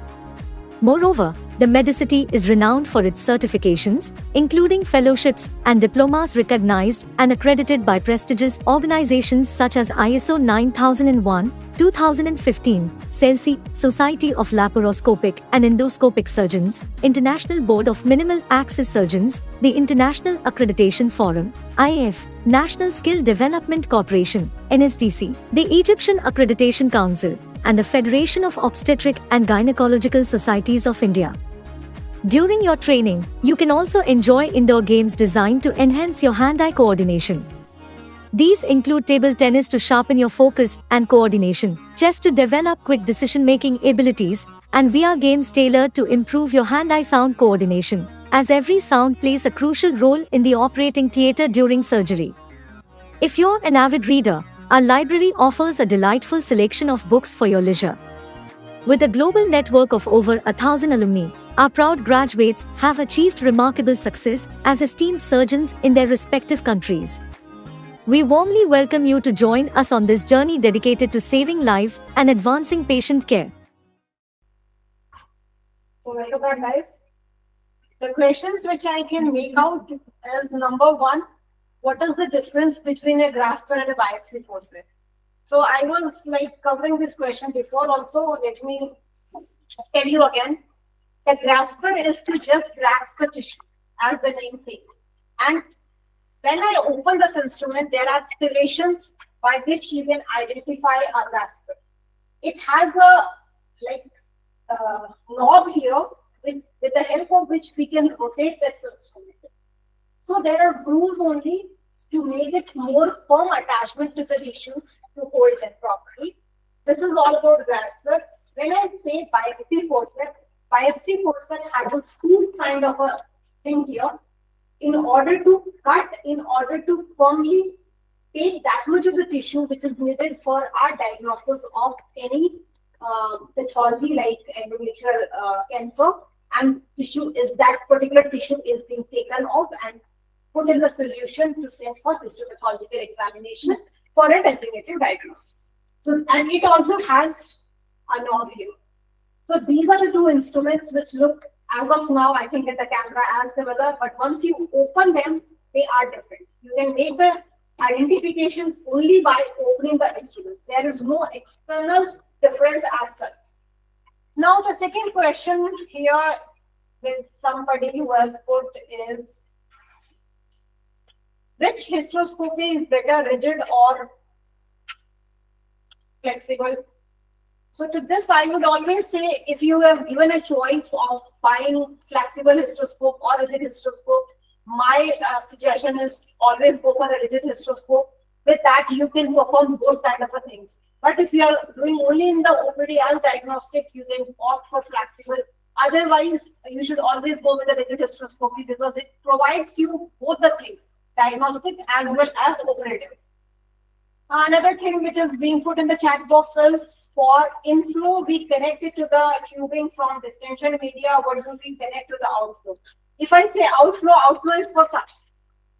Moreover, the Medicity is renowned for its certifications, including fellowships and diplomas recognized and accredited by prestigious organizations such as ISO 9001, 2015, CELSI, Society of Laparoscopic and Endoscopic Surgeons, International Board of Minimal Access Surgeons, the International Accreditation Forum, IAF, National Skill Development Corporation, NSDC, the Egyptian Accreditation Council, and the Federation of Obstetric and Gynecological Societies of India. During your training, you can also enjoy indoor games designed to enhance your hand-eye coordination. These include table tennis to sharpen your focus and coordination, chess to develop quick decision-making abilities, and VR games tailored to improve your hand-eye sound coordination, as every sound plays a crucial role in the operating theatre during surgery. If you're an avid reader, our library offers a delightful selection of books for your leisure. With a global network of over 1,000 alumni, our proud graduates have achieved remarkable success as esteemed surgeons in their respective countries. We warmly welcome you to join us on this journey dedicated to saving lives and advancing patient care. So welcome back, guys. The questions which I can make out is number one, what is the difference between a grasper and a biopsy forceps? So I was covering this question before also. Let me tell you again. The grasper is to just grasp the tissue, as the name says. And when I open this instrument, there are serrations by which you can identify a grasper. It has a knob here with the help of which we can rotate this instrument. So there are grooves only to make it more firm attachment to the tissue to hold it properly. This is all about grasper. When I say biopsy forceps has a screw kind of a thing here. In order to cut, in order to firmly take that much of the tissue which is needed for our diagnosis of any pathology like endometrial cancer, and that particular tissue is being taken off and put in the solution to send for histopathological examination for a designated diagnosis. So, and it also has a knob here. So these are the two instruments which look, as of now, I think at the camera as similar, but once you open them, they are different. You can make the identification only by opening the instrument. There is no external difference as such. Now the second question here with somebody who has put is, which hysteroscopy is better, rigid or flexible? So to this, I would always say, if you have given a choice of buying flexible hysteroscope or rigid hysteroscope, my suggestion is always go for a rigid hysteroscope. With that, you can perform both kind of things. But if you are doing only in the OPD as diagnostic, you can opt for flexible. Otherwise, you should always go with a rigid hysteroscopy because it provides you both the things, diagnostic as well as operative. Another thing which is being put in the chat box is, for inflow, we connect it to the tubing from distension media. What do we connect to the outflow? If I say outflow is for such.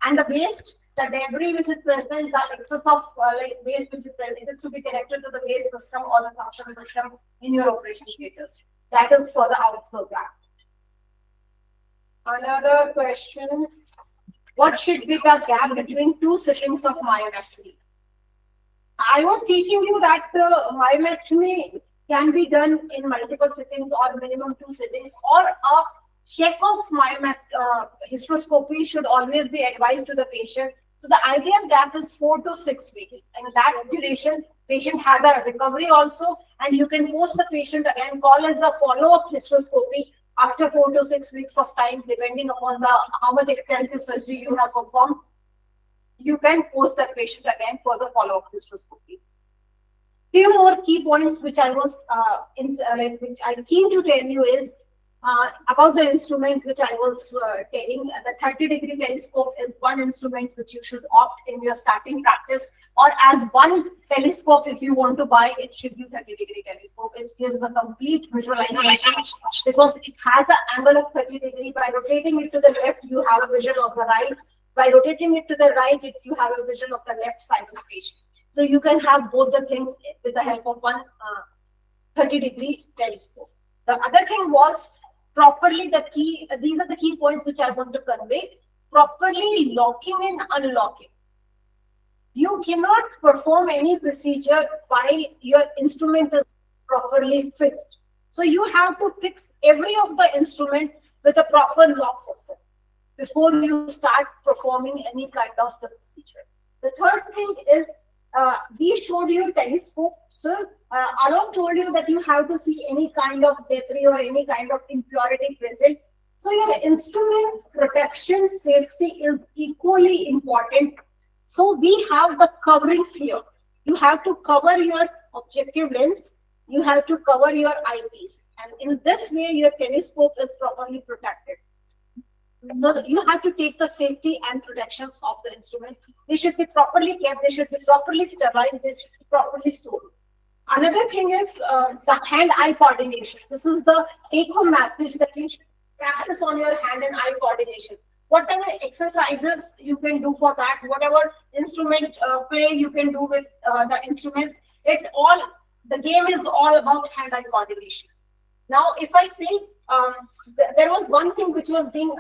And the waste, the debris which is present, the excess of waste which is present, it is to be connected to the waste system or the suction system in your operation theaters. That is for the outflow gap. Another question, what should be the gap between two sittings of myomectomy? I was teaching you that myomectomy can be done in multiple sittings or minimum 2 sittings, or a check of hysteroscopy should always be advised to the patient. So the ideal gap is 4 to 6 weeks. In that duration, patient has a recovery also, and you can post the patient again, call as a follow-up hysteroscopy after 4 to 6 weeks of time, depending upon how much extensive surgery you have performed. You can post that patient again for the follow-up hysteroscopy. Few more key points which I was which I keen to tell you is about the instrument which I was telling. The 30-degree telescope is one instrument which you should opt in your starting practice, or as one telescope if you want to buy, it should be 30-degree telescope. It gives a complete visualization because it has an angle of 30 degrees. By rotating it to the left, you have a vision of the right. By rotating it to the right, you have a vision of the left side of the patient. So you can have both the things with the help of one 30-degree telescope. The other thing was properly the key, these are the key points which I want to convey, properly locking and unlocking. You cannot perform any procedure while your instrument is properly fixed. So you have to fix every of the instrument with a proper lock system before you start performing any kind of the procedure. The third thing is, we showed you telescope. So Alok told you that you have to see any kind of debris or any kind of impurity present. So your instrument's protection safety is equally important. So we have the coverings here. You have to cover your objective lens. You have to cover your eyepiece. And in this way, your telescope is properly protected. So you have to take the safety and protections of the instrument. They should be properly kept. They should be properly sterilized. They should be properly stored. Another thing is the hand-eye coordination. This is the take-home message that you should practice on your hand and eye coordination. Whatever exercises you can do for that, whatever instrument play you can do with the instruments, the game is all about hand-eye coordination. Now, if I say there was one thing which was being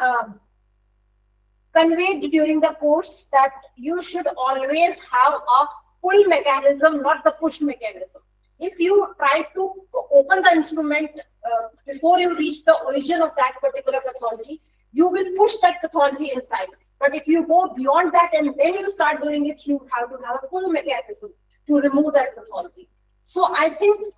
conveyed during the course, that you should always have a pull mechanism, not the push mechanism. If you try to open the instrument before you reach the origin of that particular pathology, you will push that pathology inside. But if you go beyond that and then you start doing it, you have to have a pull mechanism to remove that pathology. So I think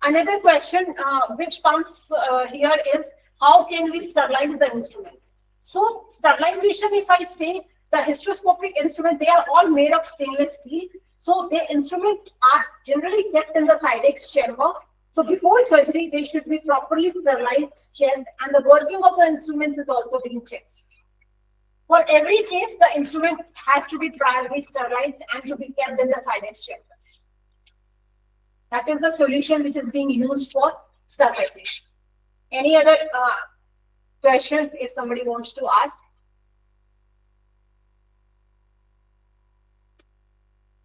another question which comes here is, how can we sterilize the instruments? So sterilization, if I say the hysteroscopic instrument, they are all made of stainless steel. So the instruments are generally kept in the Sidex chamber. So before surgery, they should be properly sterilized, checked, and the working of the instruments is also being checked. For every case, the instrument has to be priorly sterilized and to be kept in the Sidex chambers. That is the solution which is being used for sterilization. Any other question if somebody wants to ask?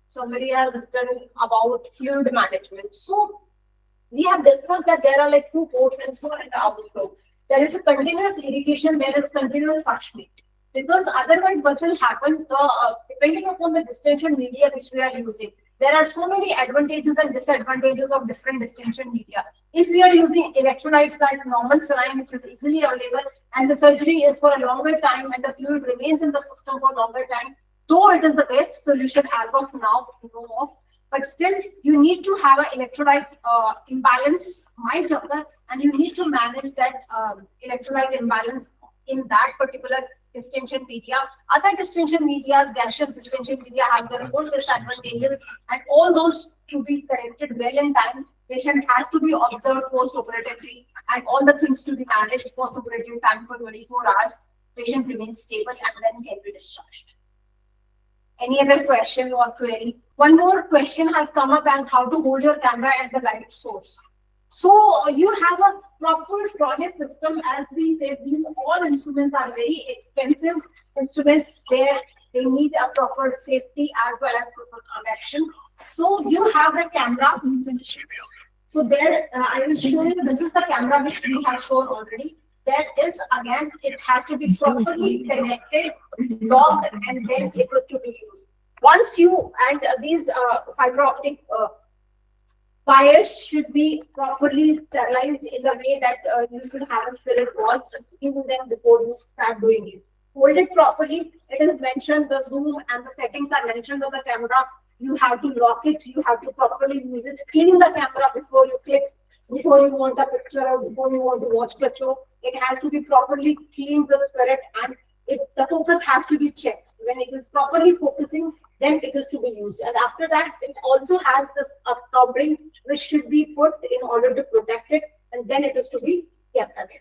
Somebody has written about fluid management. So we have discussed that there are like two ports, inflow and outflow. There is a continuous irrigation, there is continuous suctioning. Because otherwise what will happen, depending upon the distension media which we are using, there are so many advantages and disadvantages of different distension media. If we are using electrolytes like normal saline, which is easily available, and the surgery is for a longer time and the fluid remains in the system for a longer time, though it is the best solution as of now to know of, but still you need to have an electrolyte imbalance might occur, and you need to manage that electrolyte imbalance in that particular distension media. Other distension media, gaseous distension media, have their own disadvantages, and all those to be corrected well in time. Patient has to be observed post-operatively, and all the things to be managed post-operative time for 24 hours. Patient remains stable and then can be discharged. Any other question or query? One more question has come up as how to hold your camera at the light source. So you have a proper trolley system. As we said, these all instruments are very expensive instruments. They need a proper safety as well as proper protection. So you have a camera. So there, I will show you. This is the camera which we have shown already. That is, again, it has to be properly connected, locked, and then able to be used. Once you, and these fiber optic wires should be properly sterilized in a way that you should have a spirit wall, using them before you start doing it. Hold it properly. It is mentioned, the zoom and the settings are mentioned on the camera. You have to lock it. You have to properly use it. Clean the camera before you click, before you want a picture or before you want to watch the show. It has to be properly cleaned with spirit, and the focus has to be checked. When it is properly focusing, then it is to be used. And after that, it also has this covering which should be put in order to protect it, and then it is to be kept again.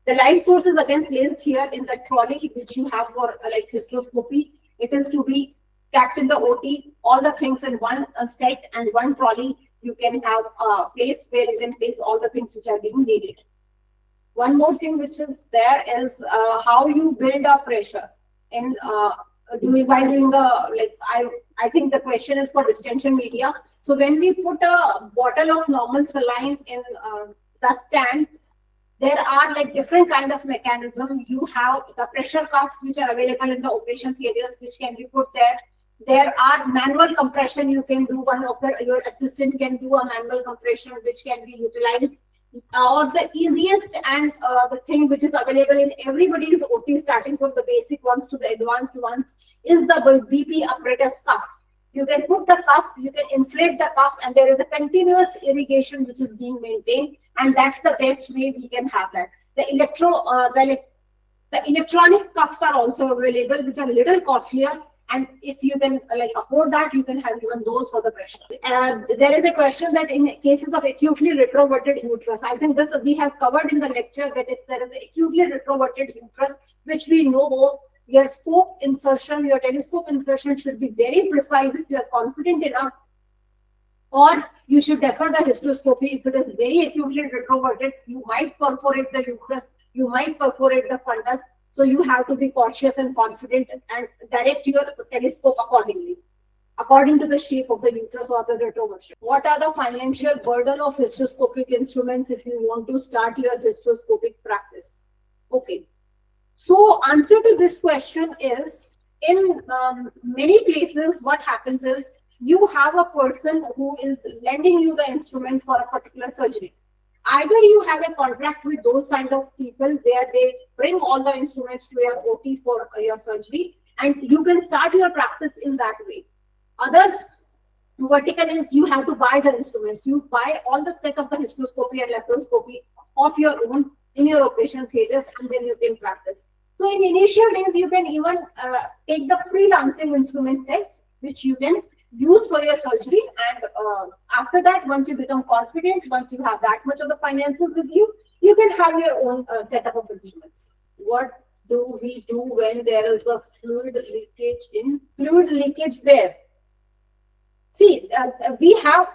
The light source is again placed here in the trolley which you have for like hysteroscopy. It is to be kept in the OT, all the things in one set and one trolley. You can have a place where you can place all the things which are being needed. One more thing which is there is how you build up pressure. in doing the, like, I think the question is for distension media. So when we put a bottle of normal saline in the stand, there are like different kind of mechanism. You have the pressure cuffs which are available in the operation theaters, which can be put there. There are manual compression you can do. Your assistant can do a manual compression which can be utilized. Or the easiest and the thing which is available in everybody's OT, starting from the basic ones to the advanced ones, is the BP apparatus cuff. You can put the cuff, you can inflate the cuff, and there is a continuous irrigation which is being maintained, and that's the best way we can have that. The electronic cuffs are also available, which are a little costlier, and if you can afford that, you can have even those for the pressure. There is a question that in cases of acutely retroverted uterus, I think this we have covered in the lecture, that if there is acutely retroverted uterus, which we know, your scope insertion, your telescope insertion should be very precise if you are confident enough, or you should defer the hysteroscopy. If it is very acutely retroverted, you might perforate the uterus, you might perforate the fundus. So you have to be cautious and confident and direct your telescope accordingly, according to the shape of the uterus or the retroversion. What are the financial burden of hysteroscopic instruments if you want to start your hysteroscopic practice? Okay. So answer to this question is, in many places, what happens is you have a person who is lending you the instrument for a particular surgery. Either you have a contract with those kind of people where they bring all the instruments to your OT for your surgery, and you can start your practice in that way. Other vertical is you have to buy the instruments. You buy all the set of the hysteroscopy and laparoscopy of your own in your operation theaters, and then you can practice. So in initial days, you can even take the freelancing instrument sets, which you can use for your surgery, and after that, once you become confident, once you have that much of the finances with you, you can have your own setup of instruments. What do we do when there is a fluid leakage in? Fluid leakage where? See, we have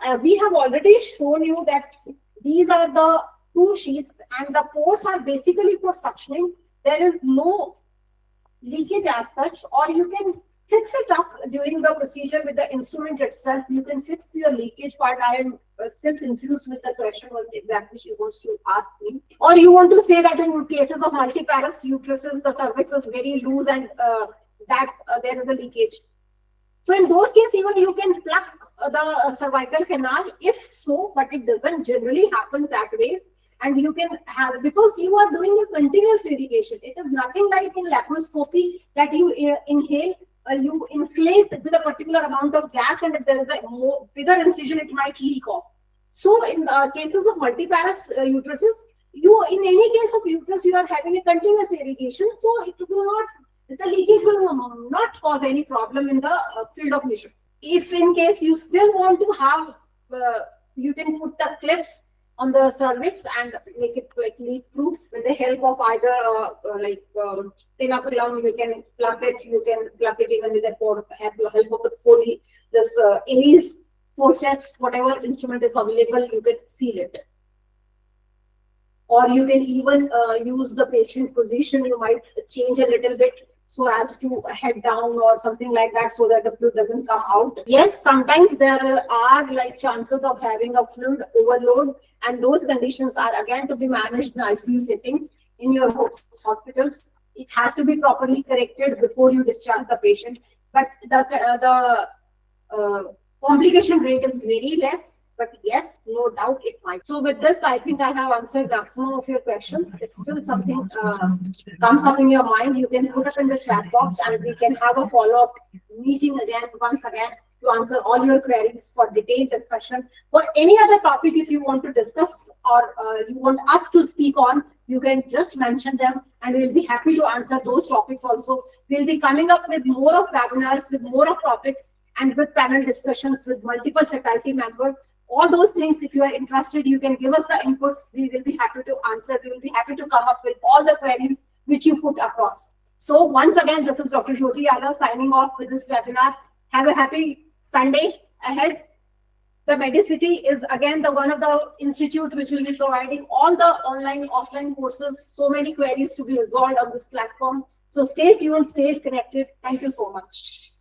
already shown you that these are the two sheets, and the ports are basically for suctioning. There is no leakage as such, or you can fix it up during the procedure with the instrument itself. You can fix your leakage part. I am still confused with the question what exactly she wants to ask me. Or you want to say that in cases of multiparous uteruses, the cervix is very loose and there is a leakage. So in those cases, even you can plug the cervical canal, if so, but it doesn't generally happen that way. And you can have, because you are doing a continuous irrigation. It is nothing like in laparoscopy that you inhale, you inflate with a particular amount of gas, and if there is a bigger incision, it might leak off. So in cases of multiparous uteruses, in any case of uterus, you are having a continuous irrigation, so the leakage will not cause any problem in the field of vision. If in case you still want to have, you can put the clips on the cervix and make it like leak proof with the help of either tenaculum. You can plug it. You can plug it even with the help of the Foley, this Aries forceps, whatever instrument is available, you can seal it. Or you can even use the patient position. You might change a little bit so as to head down or something like that, so that the fluid doesn't come out. Yes, sometimes there are like chances of having a fluid overload, and those conditions are again to be managed in ICU settings in your hospitals. It has to be properly corrected before you discharge the patient, but the complication rate is very less. But yes, no doubt it might. So with this, I think I have answered maximum of your questions. If still something comes up in your mind, you can put it in the chat box, and we can have a follow-up meeting once again to answer all your queries for detailed discussion. For any other topic, if you want to discuss or you want us to speak on, you can just mention them, and we'll be happy to answer those topics also. We'll be coming up with more of webinars, with more of topics, and with panel discussions with multiple faculty members. All those things, if you are interested, you can give us the inputs. We will be happy to answer. We will be happy to come up with all the queries which you put across. So once again, this is Dr. Jyoti Yadav signing off with this webinar. Have a happy Sunday ahead. The Medicity is again the one of the institute which will be providing all the online, offline courses. So many queries to be resolved on this platform. So stay tuned, stay connected. Thank you so much.